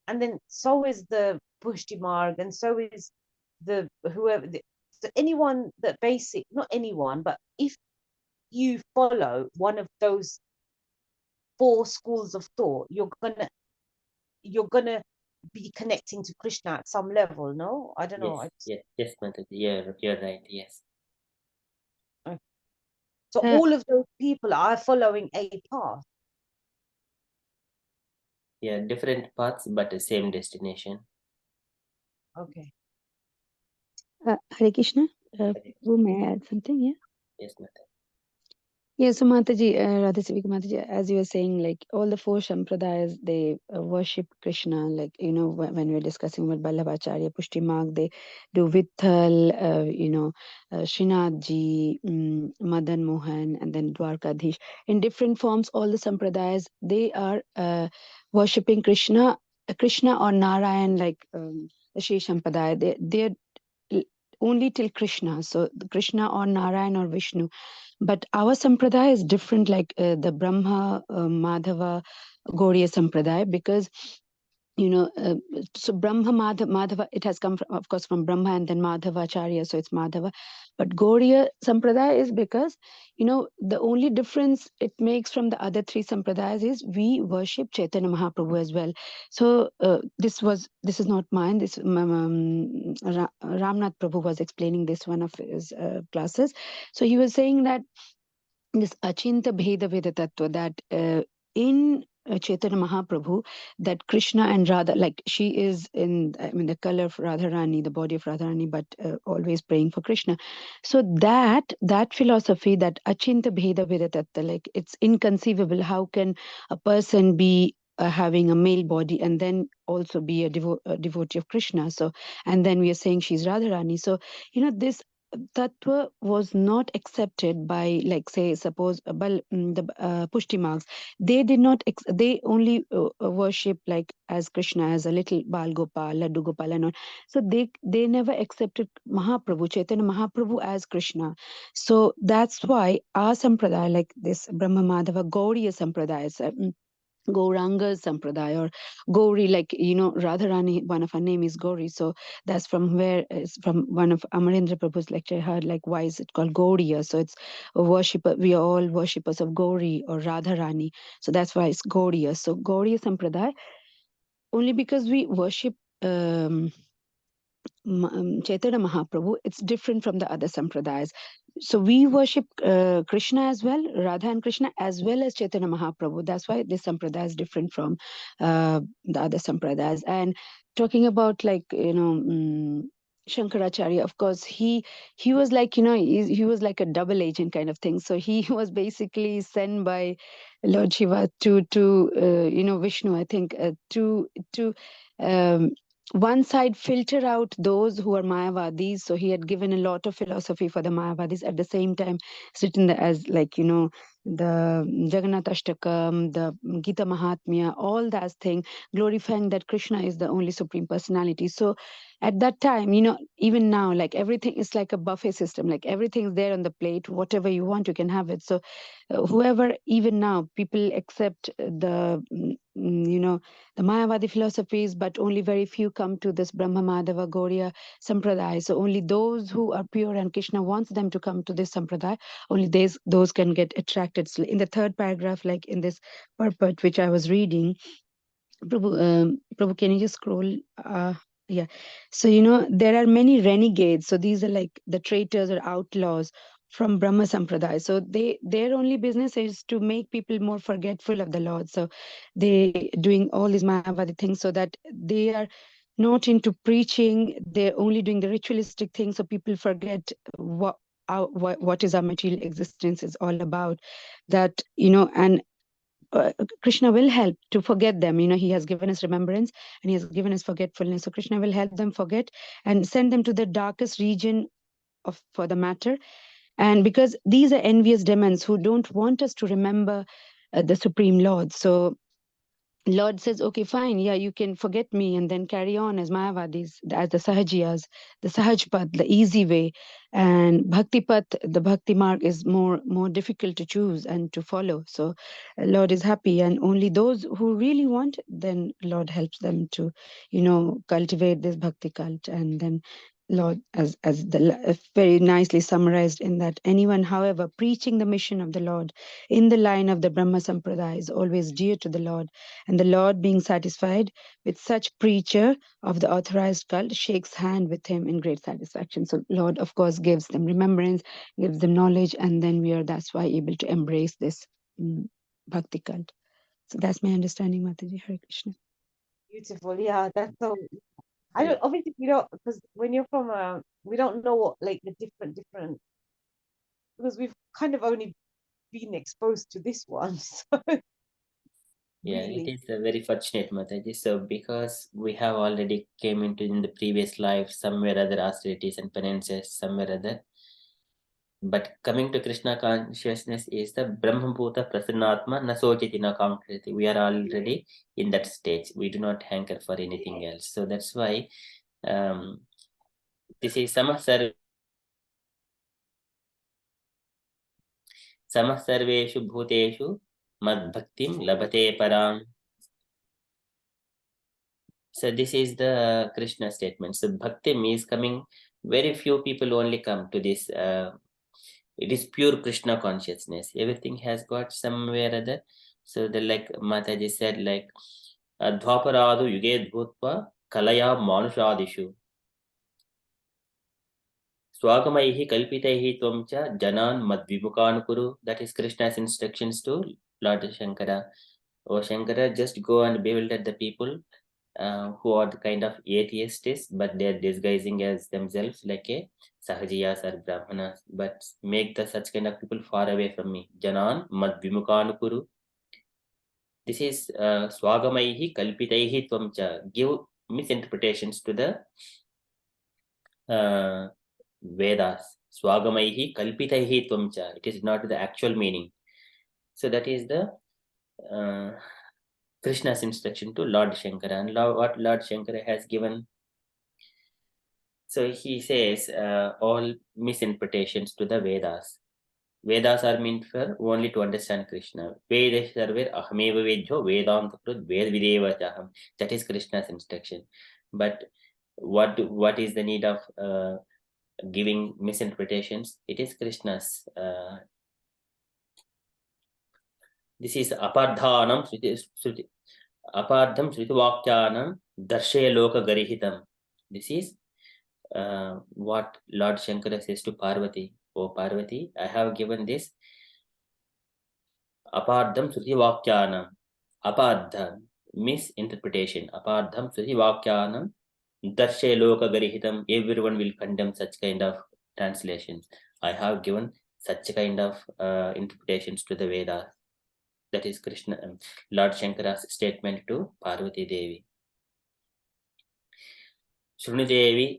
And then so is the Pushti Marg, and so is the whoever. So anyone that not anyone, but if you follow one of those 4 schools of thought, you're gonna be connecting to Krishna at some level, no? I don't know. Yes, Mataji. Yeah, you're right. Yes. So all of those people are following a path. Yeah, different paths, but the same destination. Okay. Hare Krishna, who may I add something? Yeah. Yes, Mata. Yeah, so Mataji, Radhasivika Mataji, as you were saying, like all the four sampradayas, they worship Krishna. Like, you know, when we were discussing about Ballabhacharya, Pushti Marg, they do Vitthal, Srinath ji, Madan Mohan, and then Dwarkadhish. In different forms, all the sampradayas, they are worshipping Krishna, Krishna or Narayan, like the Shri Sampadaya. They're only till Krishna. So Krishna or Narayan or Vishnu. But our sampradaya is different, like the Brahma, Madhava, Gauriya sampradaya, because so Brahma, Madhava, it has come from, of course, from Brahma and then Madhava Acharya, so it's Madhava. But Gauriya sampradaya is because, the only difference it makes from the other three sampradayas is we worship Chaitanya Mahaprabhu as well. So this is not mine. This Ramnath Prabhu was explaining this one of his classes. So he was saying that this Achinta Bheda Veda Tattva, that in Chaitanya Mahaprabhu, that Krishna and Radha, like she is in, the color of Radharani, the body of Radharani, but always praying for Krishna. So that philosophy, that Achinta Bheda Veda Tattva, like it's inconceivable. How can a person be having a male body and then also be a devotee of Krishna? So, and then we are saying she's Radharani. So, this tattva was not accepted by, like, say, suppose the Pushti marks. They did not they only worship like as Krishna, as a little Bal Gopal, Laddu Gopal and all. So they never accepted Mahaprabhu, Chaitanya Mahaprabhu, as Krishna. So that's why our sampradaya, like this Brahma Madhava Gauriya sampradaya, Gauranga Sampradaya or Gauri, like, Radharani, one of her name is Gauri. So that's from where, it's from one of Amarendra Prabhu's lecture I heard, like, why is it called Gauriya? So it's a worshipper, we are all worshippers of Gauri or Radharani. So that's why it's Gauriya. So Gauriya Sampradaya, only because we worship Chaitanya Mahaprabhu, it's different from the other sampradayas. So we worship Krishna as well, Radha and Krishna, as well as Chaitanya Mahaprabhu. That's why this sampradaya is different from the other sampradayas. And talking about, like, Shankaracharya, of course, he was like, he was like a double agent kind of thing. So he was basically sent by Lord Shiva to Vishnu, I think, to one side filter out those who are Mayavadis. So he had given a lot of philosophy for the Mayavadis. At the same time, written as, like, the Jagannath Ashtakam, the Gita Mahatmya, all that thing, glorifying that Krishna is the only supreme personality. So at that time, even now, like, everything is like a buffet system, like everything's there on the plate, whatever you want, you can have it. So whoever, even now, people accept the Mayavadi philosophies, but only very few come to this Brahma Madhava Gauriya Sampradaya. So only those who are pure and Krishna wants them to come to this Sampradaya, only those can get attracted. So in the third paragraph, like in this purport which I was reading, Prabhu, can you just scroll? Yeah. So, there are many renegades. So these are like the traitors or outlaws from Brahma Sampradaya. So their only business is to make people more forgetful of the Lord. So they doing all these Mayavadi things so that they are not into preaching. They're only doing the ritualistic things. So people forget what is our material existence is all about. That, and Krishna will help to forget them. He has given us remembrance and he has given us forgetfulness. So Krishna will help them forget and send them to the darkest region for the matter. And because these are envious demons who don't want us to remember the Supreme Lord. So Lord says, okay, fine, yeah, you can forget me and then carry on as Mayavadis, as the Sahajiyas, the Sahajpath, the easy way. And Bhakti Path, the Bhakti Marg, is more difficult to choose and to follow. So Lord is happy, and only those who really want, then Lord helps them to, cultivate this Bhakti cult. And then Lord, as very nicely summarized in that, anyone, however, preaching the mission of the Lord in the line of the Brahma Sampradaya is always dear to the Lord. And the Lord, being satisfied with such preacher of the authorized cult, shakes hand with him in great satisfaction. So Lord, of course, gives them remembrance, gives them knowledge, and then that's why able to embrace this Bhakti cult. So that's my understanding, Mataji. Hare Krishna. Beautiful. Yeah, that's so. I don't obviously we don't, because when you're from we don't know what like the different because we've kind of only been exposed to this one. So Yeah, it really, is very fortunate, Mataji. So because we have already came into in the previous life somewhere other austerities and penances somewhere other. But coming to Krishna consciousness is the Brahmabhuta Prasannatma Nasojiti na Kankriti. We are already in that stage. We do not hanker for anything else. So that's why this is Samah Sarveshu Bhuteshu Mad Bhaktim Labhate Param. So this is the Krishna statement. So Bhaktim is coming, very few people only come to this. It is pure Krishna consciousness. Everything has got somewhere other. So the like Mataji said, like Dvaparadu Yuge Dhutva Kalaya Manushadishu. Swagamaihi Kalpitaihi Twamcha Janan Madvimukan Kuru. That is Krishna's instructions to Lord Shankara. Oh Shankara, just go and bewilder the people who are the kind of atheists, but they are disguising as themselves like a Sahajiyas or Brahmanas. But make the such kind of people far away from me. Janan Madvimukanukuru. This is Swagamaihi Kalpitaihi Twamcha. Give misinterpretations to the Vedas. Swagamaihi Kalpitaihi Twamcha. It is not the actual meaning. So that is the Krishna's instruction to Lord Shankara. And what Lord Shankara has given. So he says all misinterpretations to the Vedas. Vedas are meant for only to understand Krishna. Veda sarver ahameva vedyo vedanta krut ved videva chaham. That is Krishna's instruction. But what is the need of giving misinterpretations? It is Krishna's. This is apardhanam apardham srituvakyanam darshaya loka garihitam. This is what Lord Shankara says to Parvati. Oh Parvati, I have given this apardham srutivakyanam. Apardham, misinterpretation. Apardham srutivakyanam darshe loka garihitam. Everyone will condemn such kind of translations. I have given such kind of interpretations to the Vedas. That is Krishna, Lord Shankara's statement to Parvati Devi. Srunudevi,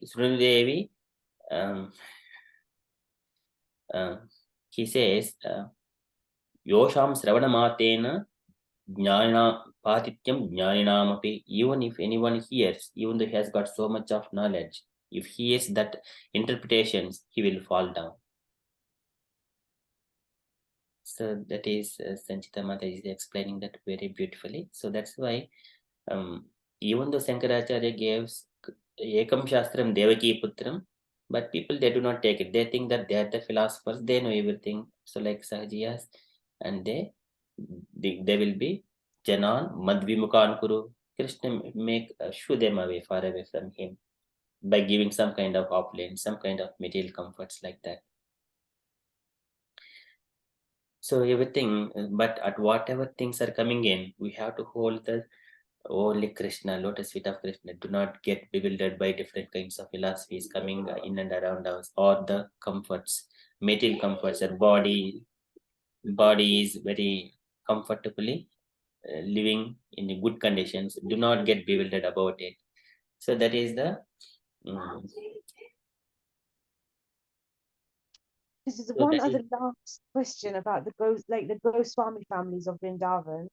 he says, Yosham Sravanamatena Jnana Patityam Jnaninamapi. Even if anyone hears, even though he has got so much of knowledge, if he hears that interpretations, he will fall down. So that is Sanchita Mata is explaining that very beautifully. So that's why even though Sankaracharya gives Ekam Shastram Devaki Putram, but people, they do not take it. They think that they are the philosophers, they know everything. So like Sahajiyas, and they will be Janan Madvimukan Kuru. Krishna make shoo them away, far away from him, by giving some kind of opulence, some kind of material comforts like that. So everything, but at whatever things are coming in, we have to hold the only Krishna, lotus feet of Krishna. Do not get bewildered by different kinds of philosophies coming in and around us, or the comforts, material comforts. Our body is very comfortably living in good conditions. Do not get bewildered about it. So that is the this is so one that other is, last question about the Goswami families of Vrindavan.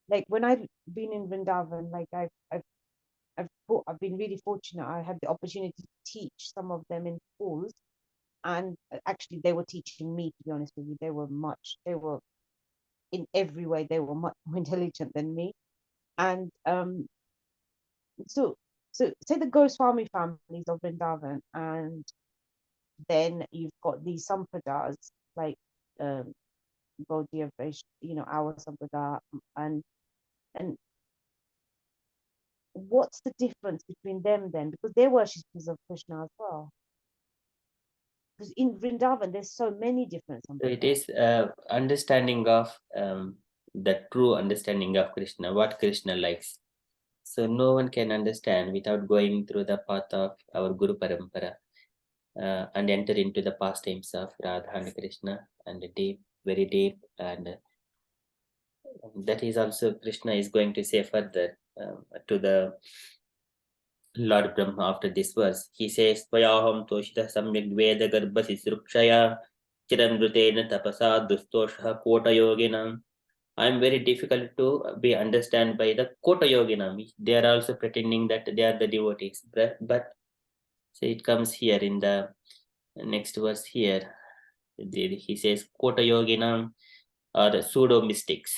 Like when I've been in Vrindavan, like I've been really fortunate. I had the opportunity to teach some of them in schools, and actually they were teaching me. To be honest with you, they were in every way they were much more intelligent than me. And so say the Goswami families of Vrindavan, and then you've got these sampradas like Gaudiya Vaishnav, our samprada, and what's the difference between them then? Because they're worshippers of Krishna as well. Because in Vrindavan, there's so many different so it sampradas. is understanding of the true understanding of Krishna, what Krishna likes. So no one can understand without going through the path of our Guru Parampara and enter into the pastimes of Radha and Krishna and deep, very deep. And that is also Krishna is going to say further to the Lord Brahma after this verse. He says, Tvayaham toshita samyak veda garbhasi srukshaya chiramrutena tapasa dustosha kota yoginam. I am very difficult to be understand by the kota yoginam. They are also pretending that they are the devotees. But so it comes here in the next verse here. He says, kota yoginam are pseudo mystics.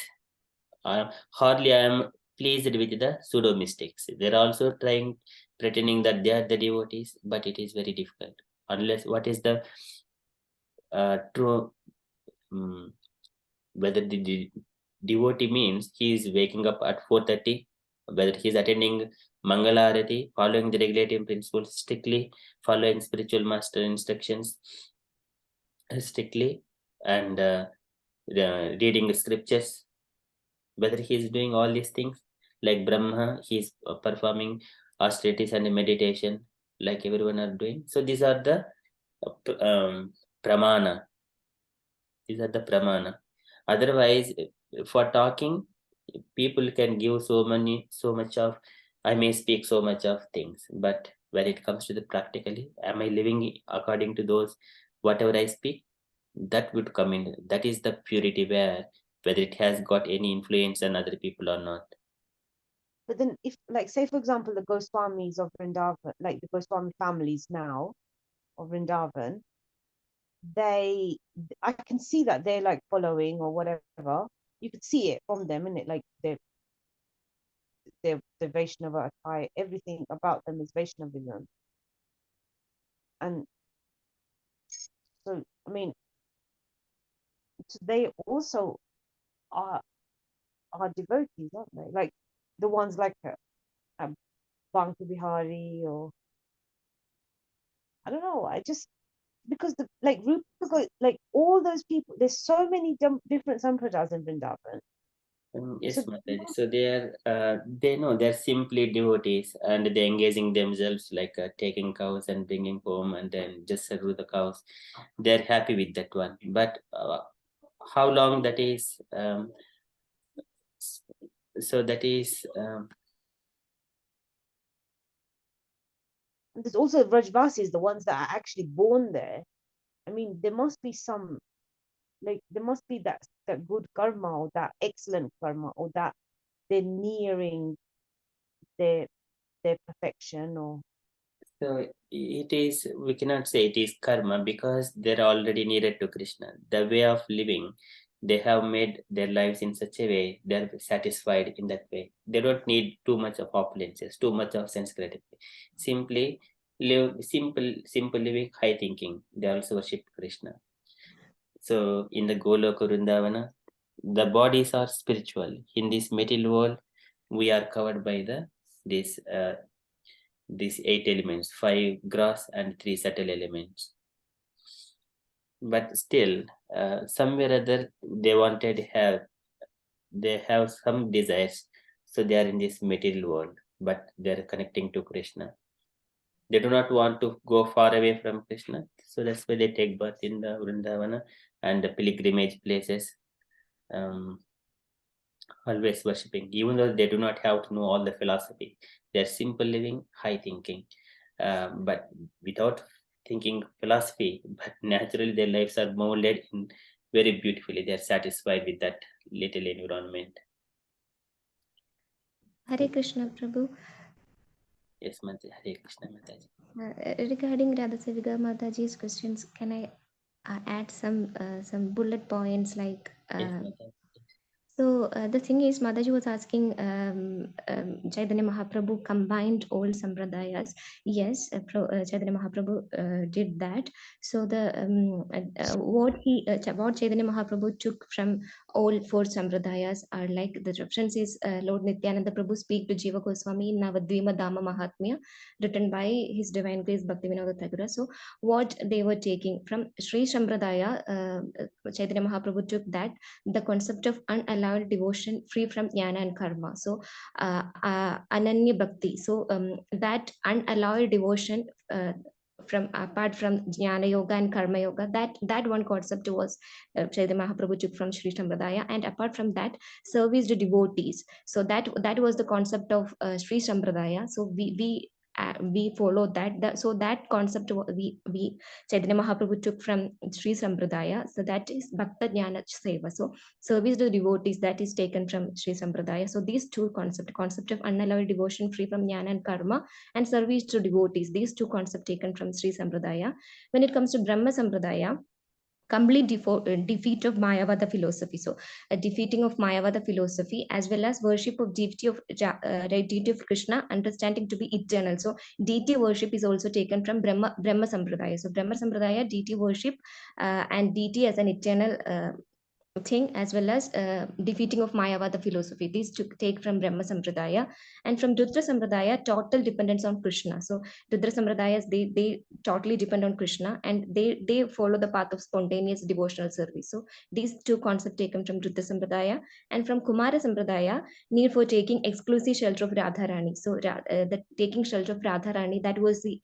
Hardly I am pleased with the pseudo mystics. They're also trying, pretending that they are the devotees, but it is very difficult. Unless what is the true, whether the devotee means he is waking up at 4:30, whether he is attending Mangala Arati, following the regulative principles strictly, following spiritual master instructions strictly, and reading scriptures, whether he is doing all these things like Brahma, he is performing austerities and meditation like everyone are doing. So these are the pramana. These are the pramana. Otherwise, for talking, people can give so much of, I may speak so much of things, but when it comes to the practically, am I living according to those, whatever I speak? That would come in. That is the purity where, whether it has got any influence on other people or not. But then if, like, say for example, the Goswamis of Vrindavan, like the Goswami families now of Vrindavan, I can see that they're like following or whatever. You could see it from them, and it like they're the Vaishnava attire, everything about them is Vaishnavism. And so, I mean, they also are devotees, aren't they? Like the ones like Banka Bihari, or I don't know. I just, because the like Rupa, like all those people, there's so many different sampradayas in Vrindavan. Yes, So Mataji. So they know they're simply devotees and they're engaging themselves like taking cows and bringing home and then just serve the cows. They're happy with that one. But how long that is? So that is. there's also Vrajvasis, the ones that are actually born there. I mean, there must be some, like there must be that good karma or that excellent karma, or that they're nearing their perfection, or So it is, we cannot say it is karma because they're already needed to Krishna. The way of living, they have made their lives in such a way, they're satisfied in that way. They don't need too much of opulences, too much of sense gratification. Simply live simple living, high thinking. They also worship Krishna. So in the Goloka Vrindavana, the bodies are spiritual. In this material world, we are covered by these 8 elements, 5 gross and 3 subtle elements. But still, somewhere or other, they have some desires. So they are in this material world, but they are connecting to Krishna. They do not want to go far away from Krishna. So that's why they take birth in the Vrindavana and the pilgrimage places. Always worshipping, even though they do not have to know all the philosophy. They're simple living, high thinking, but without thinking philosophy, but naturally their lives are molded in very beautifully. They're satisfied with that little environment. Hare Krishna, Prabhu. Yes, Mataji. Hare Krishna, Mataji. Regarding Radha Sevika Mataji's questions, can I add some bullet points like Yes, Mataji. so the thing is, Mataji was asking Chaitanya Mahaprabhu combined all sampradayas. Yes, Chaitanya Mahaprabhu did that. So the what Chaitanya Mahaprabhu took from all four sampradayas are like, the reference is Lord Nityananda Prabhu speak to Jiva Goswami in Navadvima Dhamma Mahatmya, written by His Divine Grace Bhaktivinoda Thakura. So what they were taking from Sri Sampradaya, Chaitanya Mahaprabhu took that the concept of unallowed devotion free from jnana and karma. So Ananya Bhakti. So that unallowed devotion from apart from jnana yoga and karma yoga, that one concept was Chaitanya Mahaprabhu took from Sri Sampradaya, and apart from that, service to devotees. So that was the concept of Sri Sampradaya. So we follow that. So that concept we Chaitanya Mahaprabhu took from Sri Sampradaya. So that is Bhakta Jnana Seva. So service to devotees, that is taken from Sri Sampradaya. So these two concept of unallowed devotion free from jnana and karma, and service to devotees, these two concepts taken from Sri Sampradaya. When it comes to Brahma Sampradaya, complete defeat of Mayavada philosophy. So a defeating of Mayavada philosophy, as well as worship of deity of deity of Krishna, understanding to be eternal. So deity worship is also taken from Brahma Sampradaya. So Brahma Sampradaya, deity worship and deity as an eternal thing, as well as defeating of Mayavada philosophy. These take from Brahma Sampradaya. And from Rudra Sampradaya, total dependence on Krishna. So Rudra Sampradayas, they totally depend on Krishna, and they follow the path of spontaneous devotional service. So these two concepts taken from Rudra Sampradaya. And from Kumara Sampradaya, need for taking exclusive shelter of Radharani. So the taking shelter of Radharani, that was the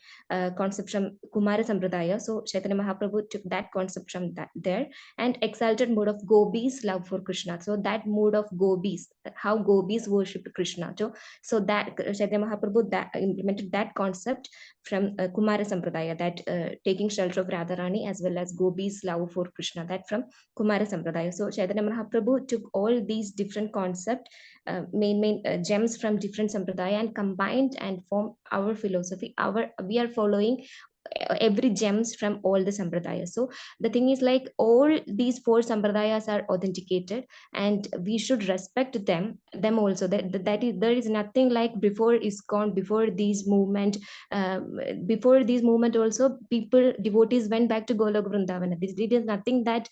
concept from Kumara Sampradaya. So Chaitanya Mahaprabhu took that concept from there. And exalted mode of gopis love for Krishna. So that mode of gopis, how gopis worshipped Krishna. So that Chaitanya Mahaprabhu that implemented that concept from Kumara Sampradaya, that taking shelter of Radharani as well as gopis love for Krishna, that from Kumara Sampradaya. So Chaitanya Mahaprabhu took all these different concepts, main gems from different sampradaya, and combined and formed our philosophy. We are following every gems from all the sampradayas. So the thing is, like, all these four sampradayas are authenticated, and we should respect them also. That is, there is nothing like before ISKCON, before these movement, before these movement also, devotees went back to Goloka Vrindavana. It is nothing that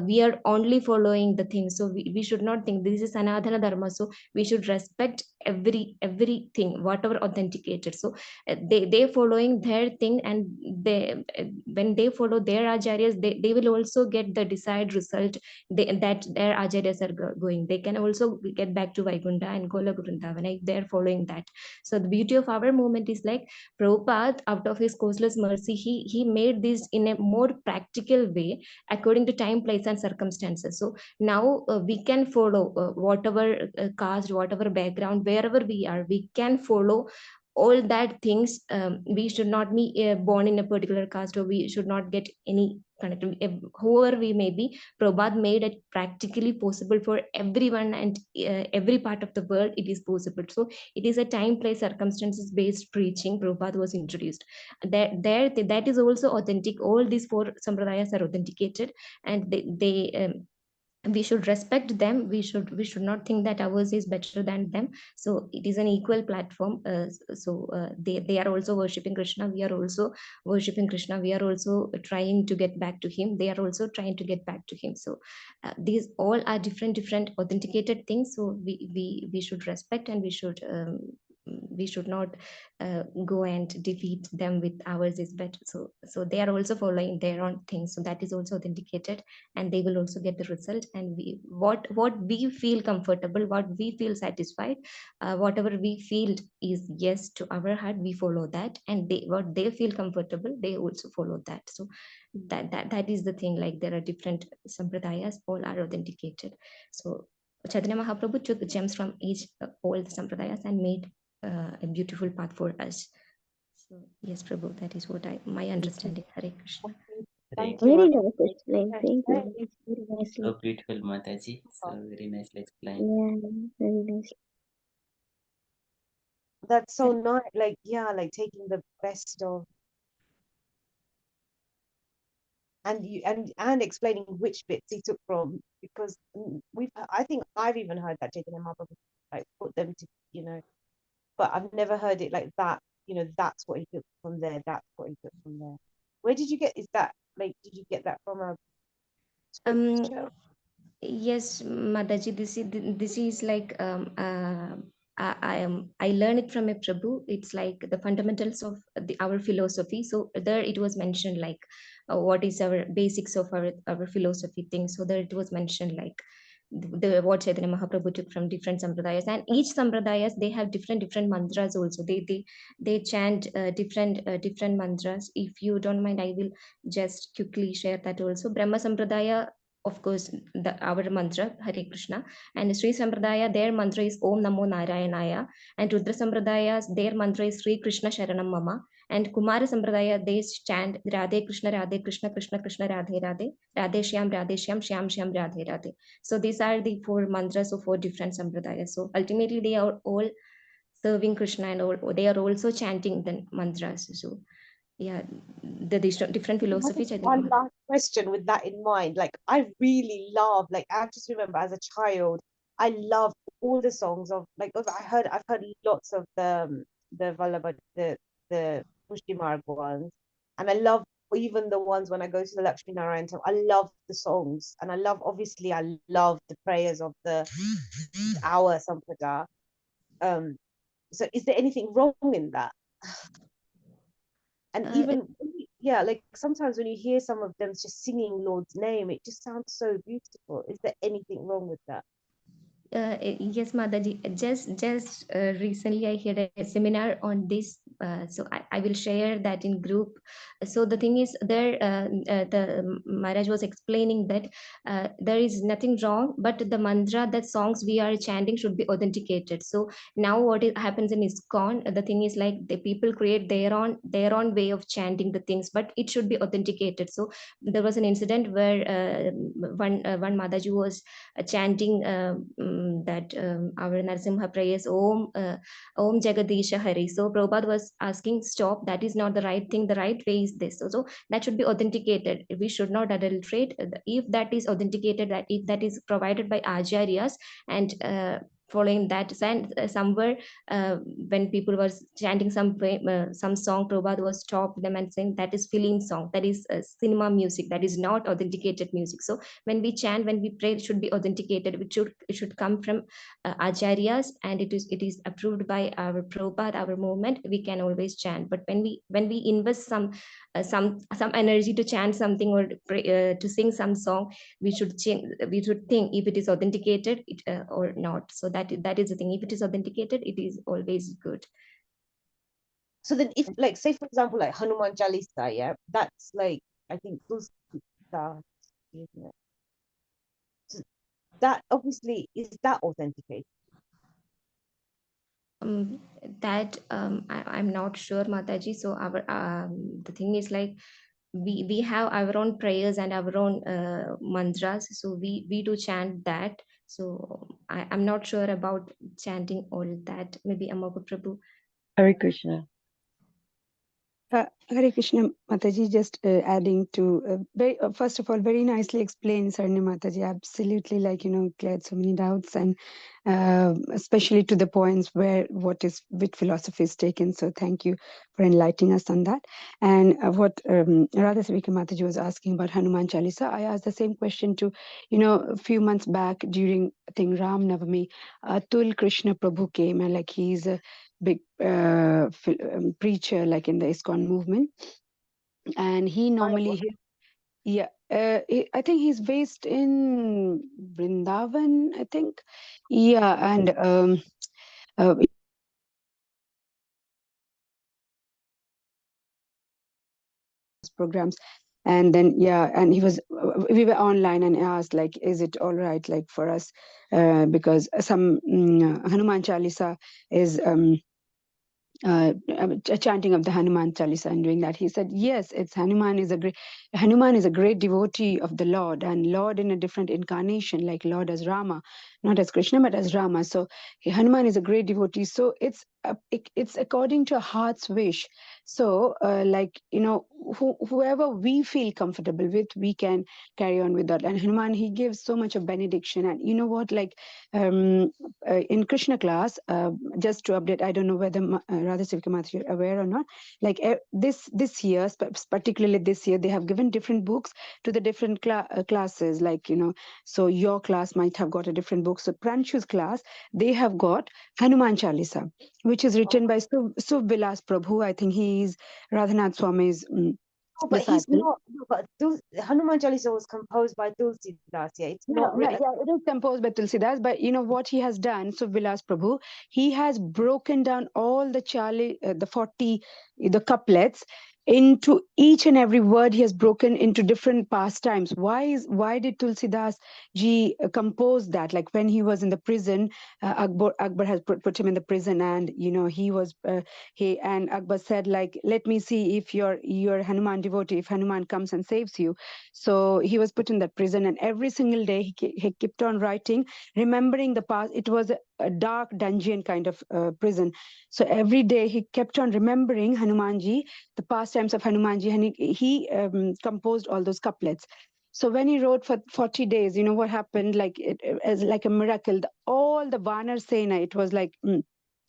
we are only following the things. So we should not think this is Sanatana Dharma. So we should respect everything, whatever authenticated. So they following their thing, and they when they follow their acharyas, they will also get the desired result that their acharyas are going. They can also get back to Vaikuntha and Goloka Vrindavana if they are following that. So the beauty of our movement is, like, Prabhupada, out of his causeless mercy, he made this in a more practical way, according to time, place, and circumstances. So now we can follow whatever caste, whatever background, wherever we are, we can follow all that things. We should not be born in a particular caste, or we should not get any connectivity. Whoever we may be, Prabhupada made it practically possible for everyone, and every part of the world it is possible. So it is a time, place, circumstances based preaching. Prabhupada was introduced. That is also authentic. All these four sampradayas are authenticated, and they we should respect them. We should not think that ours is better than them. So it is an equal platform. They are also worshipping Krishna, we are also worshipping Krishna, we are also trying to get back to him, they are also trying to get back to him. So these all are different authenticated things. So we should respect, and we should not go and defeat them with ours is better. So they are also following their own things. So that is also authenticated, and they will also get the result. And what we feel comfortable, what we feel satisfied, whatever we feel is yes to our heart, we follow that. And what they feel comfortable, they also follow that. So that is the thing. Like, there are different sampradayas, all are authenticated. So Chaitanya Mahaprabhu took gems from each all the sampradayas and made a beautiful path for us. So yes, Prabhu, that is what my understanding. Hare Krishna. Thank Very you. nice explained. Thank you. Very nicely. So beautiful, Mataji. So very nicely explained. Yeah, very nice. That's so nice. Like, yeah, like taking the best of, and explaining which bits he took from, because I think I've even heard that Jacob and Marble like put them to, but I've never heard it like that. That's what he took from there. That's what he took from there. Where did you get? Is that, like, did you get that from a scripture? Yes, Mataji, this is like I learned it from a Prabhu. It's like the fundamentals of our philosophy. So there it was mentioned like what is our basics of our philosophy thing. So there it was mentioned like the what Chaitanya Mahaprabhu took from different sampradayas, and each sampradayas they have different mantras also. They chant different mantras. If you don't mind, I will just quickly share that also. Brahma Sampradaya, of course, our mantra Hare Krishna, and Sri Sampradaya, their mantra is Om Namo Narayanaya, and Rudra Sampradaya, their mantra is Sri Krishna Sharanam Mama, and Kumara Sampradaya, they chant Radhe Krishna Krishna Krishna Radhe Radhe, Radhe Shyam Shyam Shyam Radhe Radhe. So these are the four mantras of four different sampradayas. So ultimately they are all serving Krishna, and all, they are also chanting the mantras. So yeah, the different philosophy Chaitanya One Mahaprabhu. last question with that in mind. Like, I really love, like, I just remember as a child, I loved all the songs of, like, I've heard lots of the Vallabha, the Pushti Marg ones, and I love even the ones when I go to the Lakshmi Narayan temple. I love the songs, and obviously, I love the prayers of our Sampada. So is there anything wrong in that? And even, yeah, like sometimes when you hear some of them just singing Lord's name, it just sounds so beautiful. Is there anything wrong with that? Yes, Mataji. Just recently, I had a seminar on this, so I will share that in group. So the thing is, there the Maharaj was explaining that there is nothing wrong, but the mantra, that songs we are chanting should be authenticated. So now, what happens in ISKCON? The thing is like the people create their own way of chanting the things, but it should be authenticated. So there was an incident where one Mataji was chanting that our Narasimha prayers Om Jagadisha Hari. So Prabhupada was asking, stop, that is not the right thing. The right way is this. So that should be authenticated. We should not adulterate. If that is authenticated, that if that is provided by Acharyas, and following that, and somewhere when people were chanting some song, Prabhupada was stopped them and saying that is film song, that is cinema music, that is not authenticated music. So when we chant, when we pray, it should be authenticated. It should come from acharyas, and it is approved by our Prabhupada, our movement. We can always chant. But when we invest some energy to chant something, or pray, to sing some song, we should think if it is authenticated or not. So that is the thing. If it is authenticated, it is always good. So then if, like, say for example, like Hanuman Chalisa, yeah, that's like, I think Tulsita, isn't it? So that obviously, is that authenticated? That I'm not sure, Mataji. So our the thing is like we have our own prayers and our own mantras. So we do chant that. So I'm not sure about chanting all that. Maybe Amaka Prabhu. Hare Krishna. Hare Krishna, Mataji, just adding to, first of all, very nicely explained, Sarni Mataji, absolutely, like, cleared so many doubts, and especially to the points where which philosophy is taken. So thank you for enlightening us on that. And what Radha Savika Mataji was asking about Hanuman Chalisa, I asked the same question to, a few months back during, I think, Ram Navami, Atul Krishna Prabhu came, and like he's a big preacher, like in the ISKCON movement, and he normally, I think he's based in Vrindavan, I think, and programs. And then and we were online and asked, like, is it all right, like, for us, because some Hanuman Chalisa is chanting of the Hanuman Chalisa and doing that. He said, yes, Hanuman is a great devotee of the Lord, and Lord in a different incarnation, like Lord as Rama, not as Krishna, but as Rama. So Hanuman is a great devotee. So it's according to a heart's wish. So whoever we feel comfortable with, we can carry on with that. And Hanuman, he gives so much of benediction. And you know what, in Krishna class, just to update, I don't know whether Radha Sivika Mataji you're aware or not, this year, particularly this year, they have given different books to the different classes, so your class might have got a different book. So Pranshu's class, they have got Hanuman Chalisa, which is written by Subvilas Prabhu. I think he is Radhanath Swami's but he's disciple. not. But Hanuman Chalisa was composed by Tulsi Das. Yeah, it's not written. Yeah, it is composed by Tulsidas, but you know what he has done, Subvilas Prabhu, he has broken down all the 40, the couplets into each and every word. He has broken into different pastimes. Why did Tulsidas ji compose that? Like when he was in the prison, Akbar has put him in the prison, and he was and Akbar said, like, let me see if you're Hanuman devotee, if Hanuman comes and saves you. So he was put in that prison, and every single day he kept on writing, remembering the past. It was a dark dungeon kind of prison. So every day he kept on remembering Hanumanji, the pastimes of Hanumanji, and he composed all those couplets. So when he wrote for 40 days, you know what happened? Like as like a miracle, all the Vanar Sena, it was like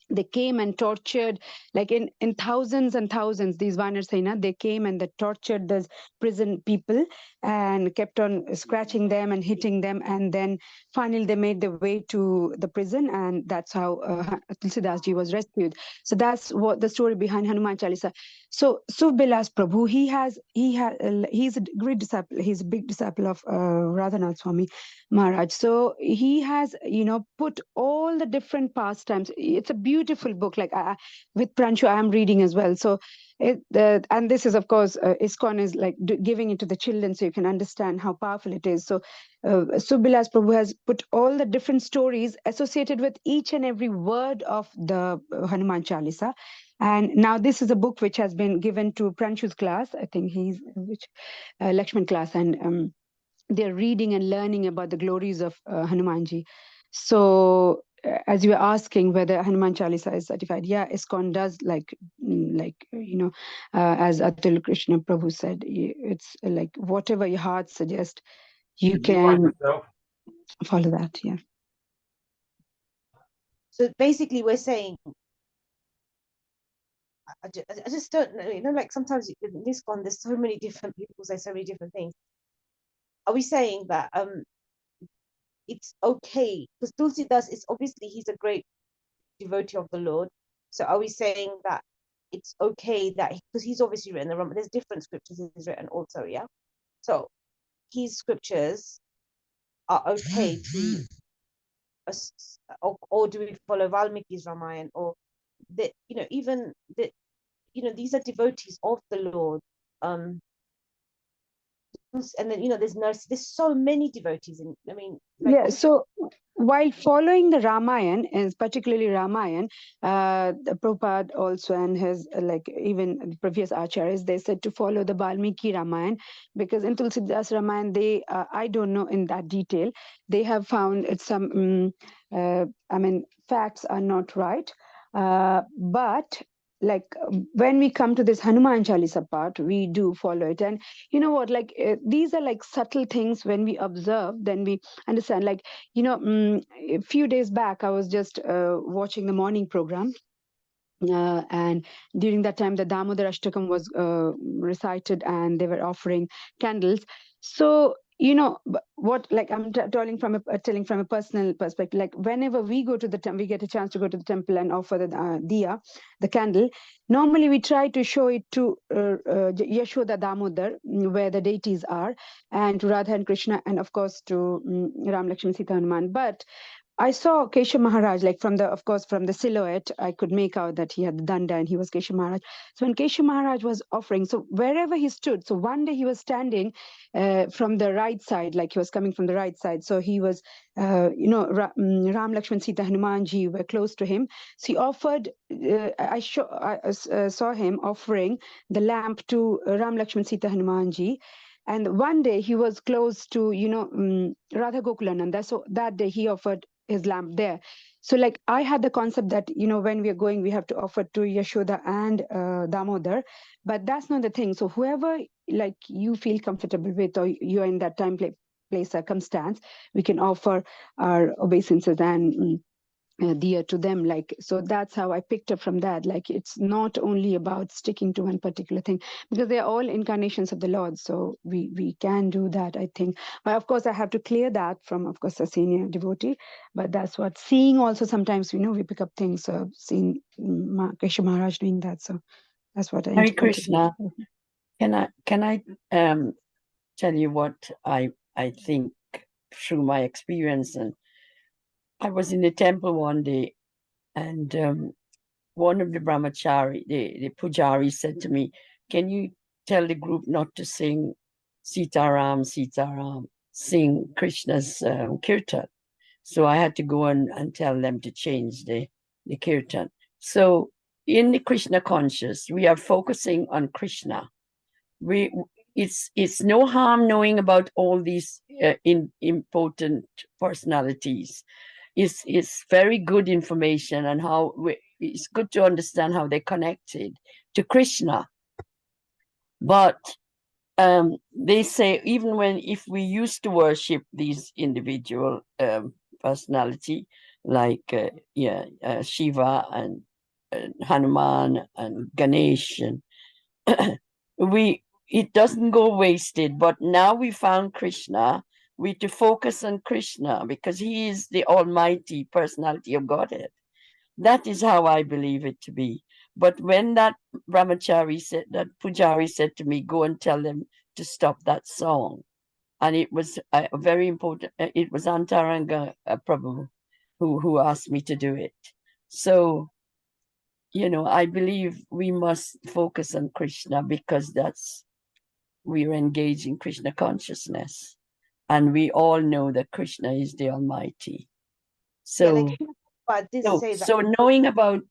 they came and tortured, like in thousands and thousands, these Vanar Sena, they came and they tortured those prison people and kept on scratching them and hitting them. And then finally they made their way to the prison, and that's how Tulsidas ji was rescued. So that's what the story behind Hanuman Chalisa. So Subvilas Prabhu, he's a great disciple. He's a big disciple of Radhanath Swami Maharaj. So he has, put all the different pastimes. It's a beautiful book. Like with Pranshu, I am reading as well. So and this is, of course, ISKCON is like giving it to the children, so you can understand how powerful it is. So Subvilas Prabhu has put all the different stories associated with each and every word of the Hanuman Chalisa. And now this is a book which has been given to Pranshu's class. I think he's Lakshman class, and they're reading and learning about the glories of Hanumanji. So as you were asking whether Hanuman Chalisa is certified, yeah, ISKCON does, as Atul Krishna Prabhu said, it's like whatever your heart suggests, you can follow that. Yeah. So basically, we're saying, I just don't know. Like sometimes in this one, there's so many different people say so many different things. Are we saying that it's okay? Because Tulsidas is obviously, he's a great devotee of the Lord. So are we saying that it's okay that, because he's obviously written the Rama, there's different scriptures he's written also, yeah? So his scriptures are okay to, or do we follow Valmiki's Ramayana, or that, even that, these are devotees of the Lord. And then there's so many devotees in, So while following the Ramayana, and particularly Ramayana, the Prabhupada also and his even the previous acharyas, they said to follow the Valmiki Ramayana, because in Tulsidas Ramayana, they I don't know in that detail, they have found some facts are not right, but when we come to this Hanuman Chalisa part, we do follow it. And you know what, these are like subtle things. When we observe, then we understand. A few days back, I was just watching the morning program, and during that time the Damodar Ashtakam was recited, and they were offering candles. So what, I'm telling from a personal perspective, like whenever we go to the temple, we get a chance to go to the temple and offer the diya, the candle. Normally we try to show it to Yashoda Damodar, where the deities are, and to Radha and Krishna, and of course to Ram, Lakshman, Sita, Hanuman. But I saw Keshav Maharaj, from the silhouette, I could make out that he had the danda and he was Keshav Maharaj. So when Keshav Maharaj was offering, so wherever he stood, so one day he was standing from the right side, like he was coming from the right side. So he was, Ram, Lakshman, Sita, Hanumanji were close to him. So he offered, I saw him offering the lamp to Ram, Lakshman, Sita, Hanumanji. And one day he was close to, Radha Gokulananda. So that day he offered his lamp there. So like I had the concept that, you know, when we are going, we have to offer to Yashoda and Damodar, but that's not the thing. So whoever like you feel comfortable with, or you're in that time, place, circumstance, we can offer our obeisances and dear to them. Like, so that's how I picked up from that. Like, it's not only about sticking to one particular thing, because they're all incarnations of the Lord. So we can do that, I think. But of course, I have to clear that from, of course, a senior devotee. But that's what seeing also sometimes, you know, we pick up things. Seeing Kesha Maharaj doing that. So that's what I Hare interpreted. Krishna. Can I tell you what I think through my experience? And I was in the temple one day, and one of the brahmachari, the pujari, said to me, "Can you tell the group not to sing Sitaram, Sitaram, sing Krishna's kirtan?" So I had to go and tell them to change the kirtan. So in the Krishna conscious, we are focusing on Krishna. It's no harm knowing about all these important personalities. It's very good information, and how it's good to understand how they're connected to Krishna. But they say even if we used to worship these individual personality like Shiva and Hanuman and Ganesh, and it doesn't go wasted. But now we found Krishna, we to focus on Krishna, because he is the almighty personality of Godhead. That is how I believe it to be. But when that pujari said to me, "Go and tell them to stop that song," and it was very important. It was Antaranga Prabhu who asked me to do it. So, you know, I believe we must focus on Krishna, because we are engaged in Krishna consciousness, and we all know that Krishna is the Almighty. So, yeah, like but did say that. So knowing about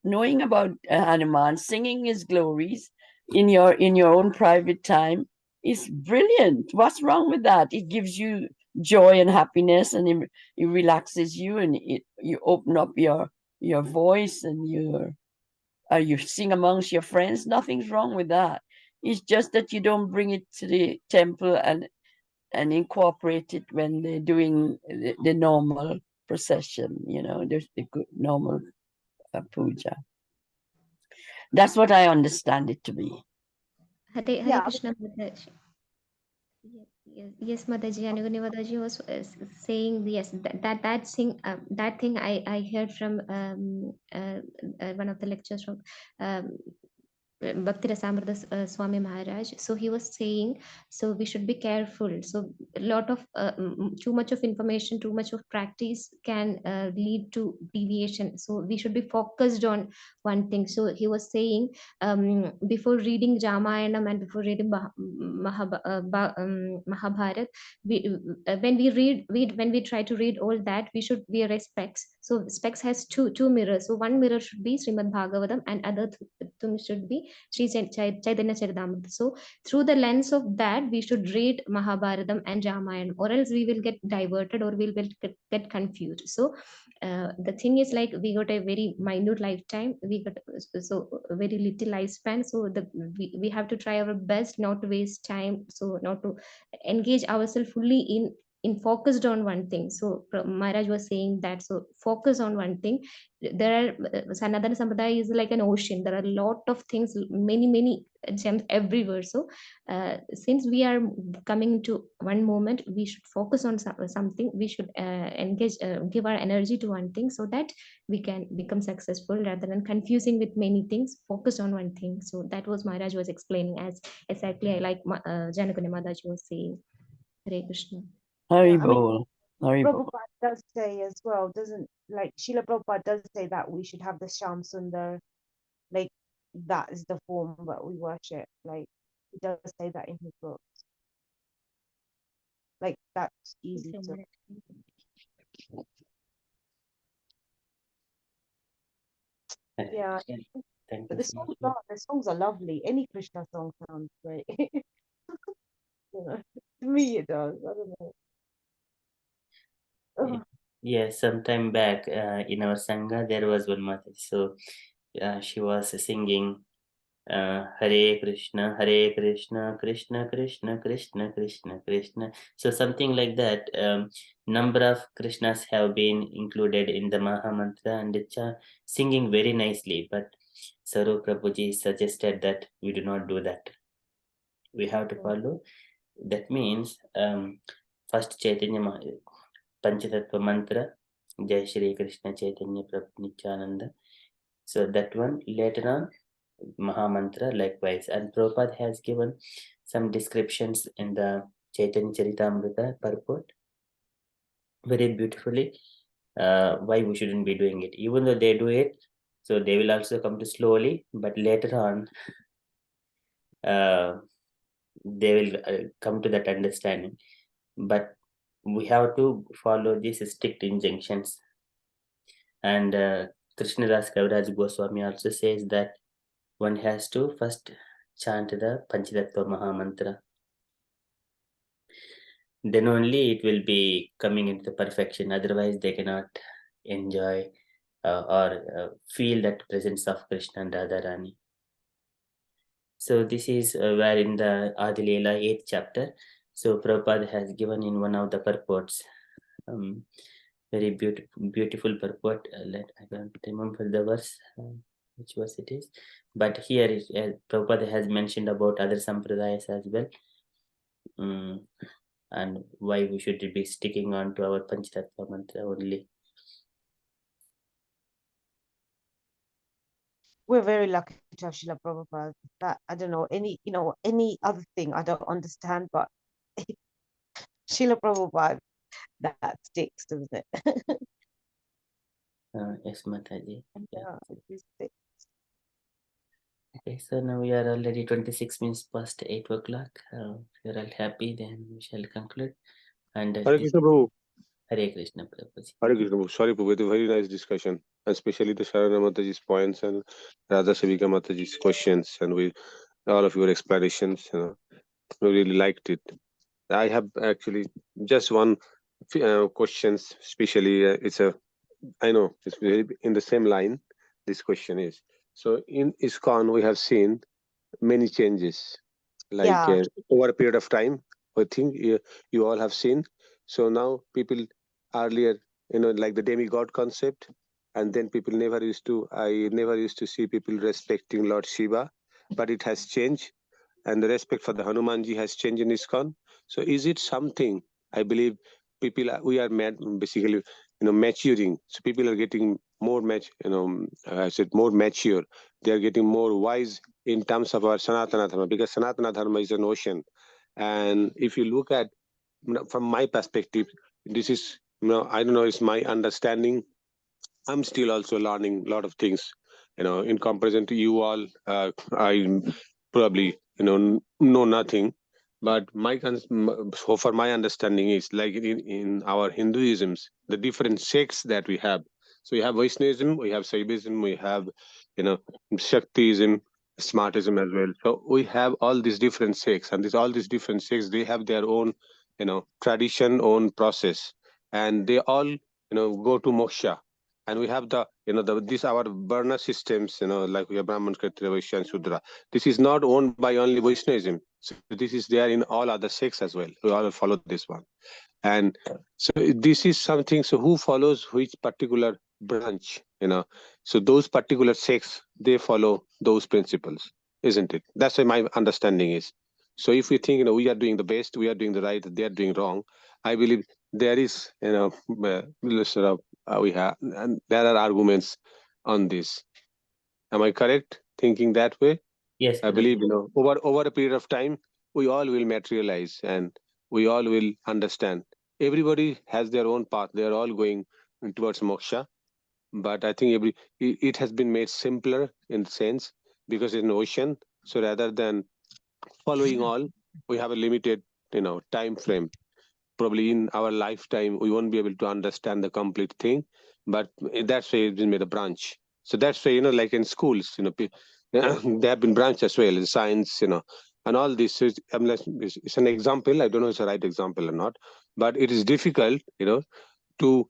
Hanuman, singing his glories in your own private time is brilliant. What's wrong with that? It gives you joy and happiness, and it relaxes you, and you open up your voice, and you sing amongst your friends. Nothing's wrong with that. It's just that you don't bring it to the temple and incorporate it when they're doing the normal procession. You know, there's the good normal puja. That's what I understand it to be. Hare Krishna Mataji. Yes, Mataji, Anugani Mataji was saying yes, that thing I heard from one of the lectures from Bhakti Rasamrita Swami Maharaj. So he was saying, so we should be careful. So a lot of too much of information, too much of practice can lead to deviation. So we should be focused on one thing. So he was saying, before reading Ramayanam and before reading Mahabharat, when we try to read all that, we should wear specs. So specs has two mirrors. So one mirror should be Srimad Bhagavatam, and other thing should be Sri Chaitanya Charitamrita. So through the lens of that, we should read Mahabharatam and Ramayana, or else we will get diverted, or we will get confused. So the thing is, like, we got a very minute lifetime, we got so very little lifespan. So we have to try our best not to waste time, so not to engage ourselves fully in focused on one thing. So Maharaj was saying that, so focus on one thing. There are Sanatana Sampradaya is like an ocean. There are a lot of things, many gems everywhere. So since we are coming to one moment, we should focus on something. We should engage, give our energy to one thing, so that we can become successful, rather than confusing with many things. Focus on one thing. So that was Maharaj was explaining, as exactly I like Janakuni Mataji was saying. Hare Krishna. Haribol. Prabhupada does say as well, doesn't, like, Srila Prabhupada does say that we should have the Shyam Sundar, like, that is the form that we worship. Like, he does say that in his book. Like, that's easy to. Yeah, but the songs are lovely. Any Krishna song sounds great. You know, to me it does. I don't know. Yes, some time back in our Sangha, there was one Mataji. So she was singing Hare Krishna, Krishna Krishna, Krishna Krishna, Krishna. So something like that. Number of Krishnas have been included in the Maha Mantra and it's singing very nicely. But Saru Prabhuji suggested that we do not do that. We have to follow. That means first Chaitanya Panchatattva Mantra, Jai Shri Krishna Chaitanya Prabhu Nityananda. So that one later on, Maha Mantra likewise. And Prabhupada has given some descriptions in the Chaitanya Charitamrita purport very beautifully why we shouldn't be doing it. Even though they do it, so they will also come to slowly, but later on, they will come to that understanding. But we have to follow these strict injunctions. And Krishnadas Kaviraj Goswami also says that one has to first chant the Panchatattva Maha Mantra. Then only it will be coming into the perfection. Otherwise, they cannot enjoy or feel that presence of Krishna and Radharani. So this is where in the Adi Leela 8th chapter, so Prabhupada has given in one of the purports, very beautiful purport. I don't remember the verse, which verse it is, but here Prabhupada has mentioned about other sampradayas as well, and why we should be sticking on to our Panchatattva mantra only. We're very lucky to have Srila Prabhupada. That I don't know any other thing I don't understand, but Srila Prabhupada, that sticks, doesn't it? Yes, Mataji. Yeah, it sticks. Okay, so now we are already 26 minutes past 8 o'clock. If you're all happy, then we shall conclude. And Hare Krishna Prabhu. Hare Krishna Prabhu. Hare Krishna Prabhu. Sorry Prabhu, it's a very nice discussion, especially the Sharana Mataji's points and Radha Sevika Mataji's questions, and with all of your explanations. We really liked it. I have actually just one questions, especially I know it's very in the same line. This question is, so in ISKCON we have seen many changes, like Yeah. over a period of time. I think you all have seen. So now people earlier, like the demigod concept, and then people I never used to see people respecting Lord Shiva, but it has changed, and the respect for the Hanumanji has changed in ISKCON. So is it something? I believe we are basically maturing. So people are getting more I said more mature. They are getting more wise in terms of our Sanatana Dharma, because Sanatana Dharma is an ocean. And if you look at, from my perspective, this is, I don't know, it's my understanding. I'm still also learning a lot of things, in comparison to you all. I probably, know nothing. But so for my understanding is like in our Hinduisms, the different sects that we have. So we have Vaishnavism, we have Saivism, we have, Shaktism, Smartism as well. So we have all these different sects, and all these different sects, they have their own, tradition, own process, and they all, go to moksha. And we have these our Varna systems, like we have Brahman, Kshatriya, Vaishya, and Shudra. This is not owned by only Vaishnavism. So this is there in all other sects as well. We all follow this one. And so this is something, so who follows which particular branch, so those particular sects, they follow those principles, isn't it? That's what my understanding is. So if we think, we are doing the best, we are doing the right, they are doing wrong, I believe there is, we have, and there are arguments on this. Am I correct thinking that way? Yes, I believe, over a period of time, we all will materialize and we all will understand. Everybody has their own path. They are all going towards moksha. But I think it has been made simpler in sense, because it's an ocean. So rather than following all, we have a limited, time frame. Probably in our lifetime, we won't be able to understand the complete thing. But that's why it's been made a branch. So that's why, like in schools, there have been branches as well in science, and all this is, it's an example. I don't know if it's a right example or not, but it is difficult, to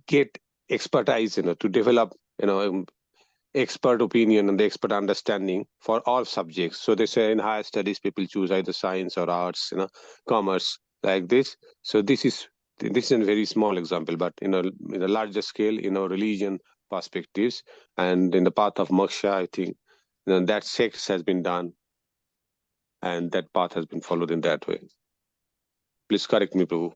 get expertise, to develop, expert opinion and the expert understanding for all subjects. So they say in higher studies, people choose either science or arts, commerce, like this. So this is a very small example, but in a larger scale, religion perspectives, and in the path of moksha, I think that sects has been done, and that path has been followed in that way. Please correct me, Prabhu.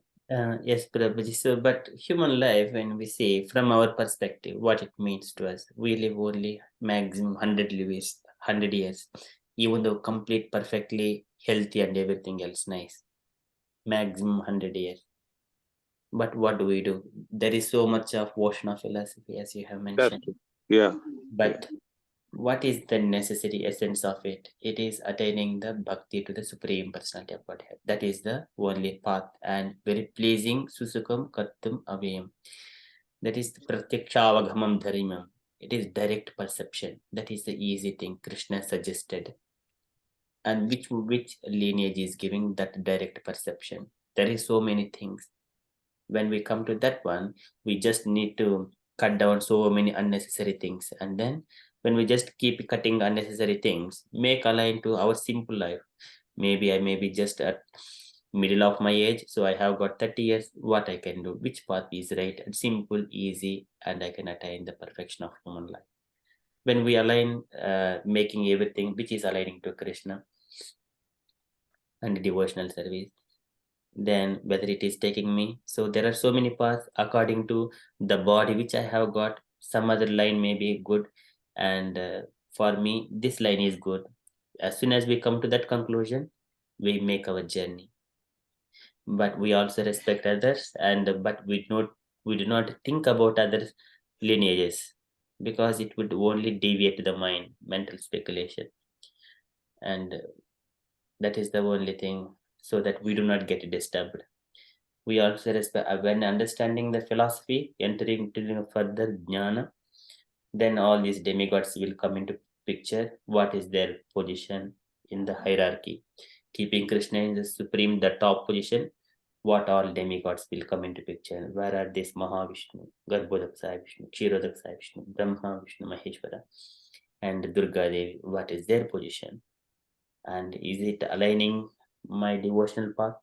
Yes, Prabhuji. So, but human life, when we say from our perspective, what it means to us, we live only maximum 100 years, even though complete, perfectly healthy and everything else nice. Maximum 100 years. But what do we do? There is so much of ocean of philosophy, as you have mentioned. Yeah. But what is the necessary essence of it? It is attaining the bhakti to the Supreme Personality of Godhead. That is the only path, and very pleasing susukam kartum avayam. That is pratyakshavagamam dharimam. It is direct perception. That is the easy thing Krishna suggested. And which lineage is giving that direct perception? There is so many things. When we come to that one, we just need to cut down so many unnecessary things, and then when we just keep cutting unnecessary things, make align to our simple life. Maybe I may be just at middle of my age, so I have got 30 years. What I can do, which path is right and simple, easy, and I can attain the perfection of human life. When we align, making everything which is aligning to Krishna and devotional service, then whether it is taking me. So there are so many paths according to the body which I have got. Some other line may be good, and for me this line is good. As soon as we come to that conclusion, we make our journey. But we also respect others, and but we do not think about other lineages, because it would only deviate the mind, mental speculation, and that is the only thing, so that we do not get disturbed. We also respect, when understanding the philosophy, entering into further jnana, then all these demigods will come into picture. What is their position in the hierarchy? Keeping Krishna in the supreme, the top position, what all demigods will come into picture? Where are this Mahavishnu, Garbhodaksa Vishnu, Kshirodaksa Vishnu, Brahma Vishnu, Maheshwara, and Durga Devi? What is their position? And is it aligning my devotional path?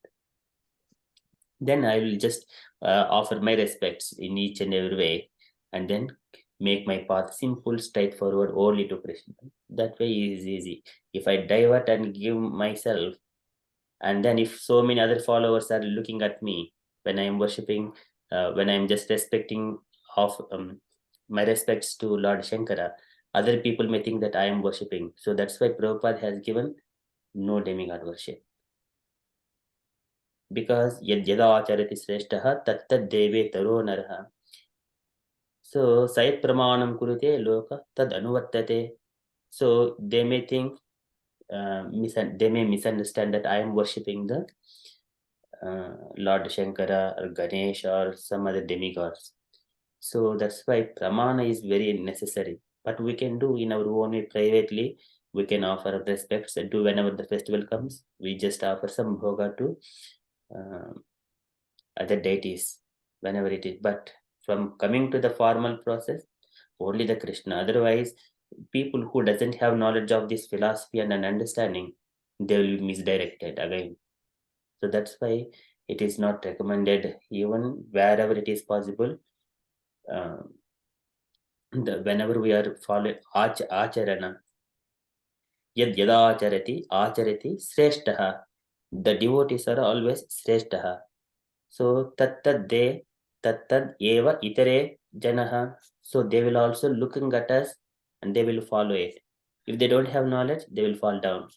Then I will just offer my respects in each and every way, and then make my path simple, straightforward, only to Krishna. That way is easy. If I divert and give myself, and then if so many other followers are looking at me when I am worshipping, when I am just respecting of my respects to Lord Shankara, other people may think that I am worshipping. So that's why Prabhupada has given no demigod worship. Because yada acharati sreshtaha tattad deve taro naraha. So sayat pramanam kurute loka tad anuvartate. So they may think, they may misunderstand that I am worshipping the Lord Shankara or Ganesh or some other demigods. So that's why pramana is very necessary. But we can do in our own way privately. We can offer respects and do whenever the festival comes. We just offer some bhoga to other deities whenever it is. But from coming to the formal process, only the Krishna. Otherwise, people who doesn't have knowledge of this philosophy and an understanding, they will be misdirected again. So that's why it is not recommended, even wherever it is possible. Whenever we are following acharana, yad yada acharati sreshtaha. The devotees are always sreshtaha. So tattad eva itare janaha. So they will also looking at us and they will follow it. If they don't have knowledge, they will fall down.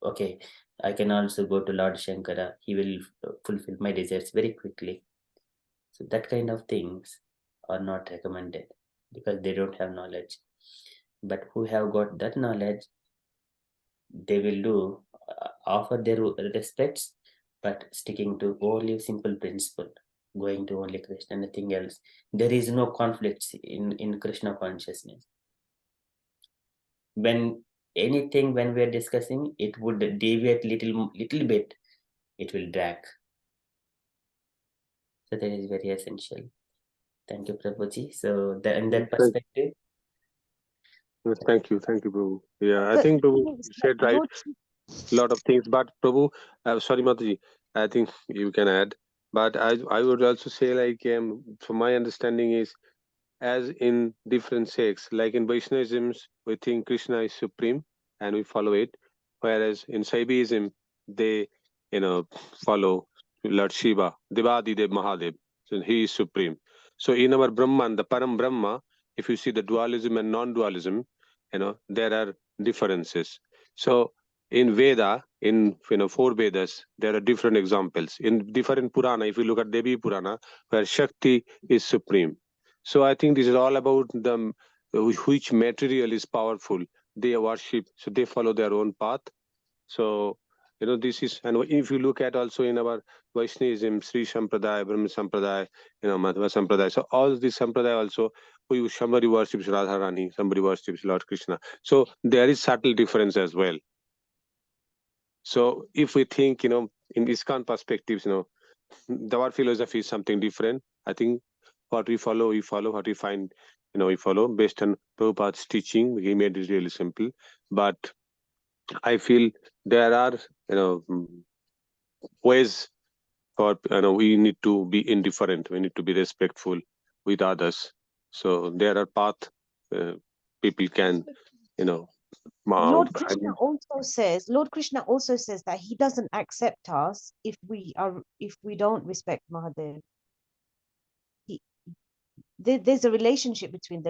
Okay, I can also go to Lord Shankara. He will fulfill my desires very quickly. So that kind of things are not recommended because they don't have knowledge. But who have got that knowledge, they will do offer their respects, but sticking to only simple principle, going to only Krishna, nothing else. There is no conflicts in Krishna consciousness. When we are discussing, it would deviate little bit, it will drag. So that is very essential. Thank you, Prabhuji. So in that Thank- perspective, Thank you, Prabhu. Yeah, I But think the Prabhu thing is, said right Lord, lot of things, but Prabhu, sorry, Mataji, I think you can add. But I would also say, like, from my understanding is, as in different sects, like in Vaishnavism, we think Krishna is supreme and we follow it, whereas in Saivism, they, follow Lord Shiva, Devadidev Mahadev, so he is supreme. So in our Brahman, the Param Brahma, if you see the dualism and non-dualism, there are differences. So in Veda, in four Vedas, there are different examples. In different Purana, if you look at Devi Purana, where Shakti is supreme. So I think this is all about the which material is powerful. They worship, so they follow their own path. So this is, and if you look at also in our Vaishnavism, Sri Sampradaya, Brahma Sampradaya, Madhva Sampradaya. So all these Sampradaya also, somebody worships Radharani, somebody worships Lord Krishna. So there is subtle difference as well. So if we think, in ISKCON perspectives, our philosophy is something different. I think what we follow, what we find, we follow based on Prabhupada's teaching. He made it really simple. But I feel there are, ways for, we need to be indifferent. We need to be respectful with others. So there are paths people can, Lord Krishna also says that he doesn't accept us if we don't respect Mahadev. There's a relationship between them.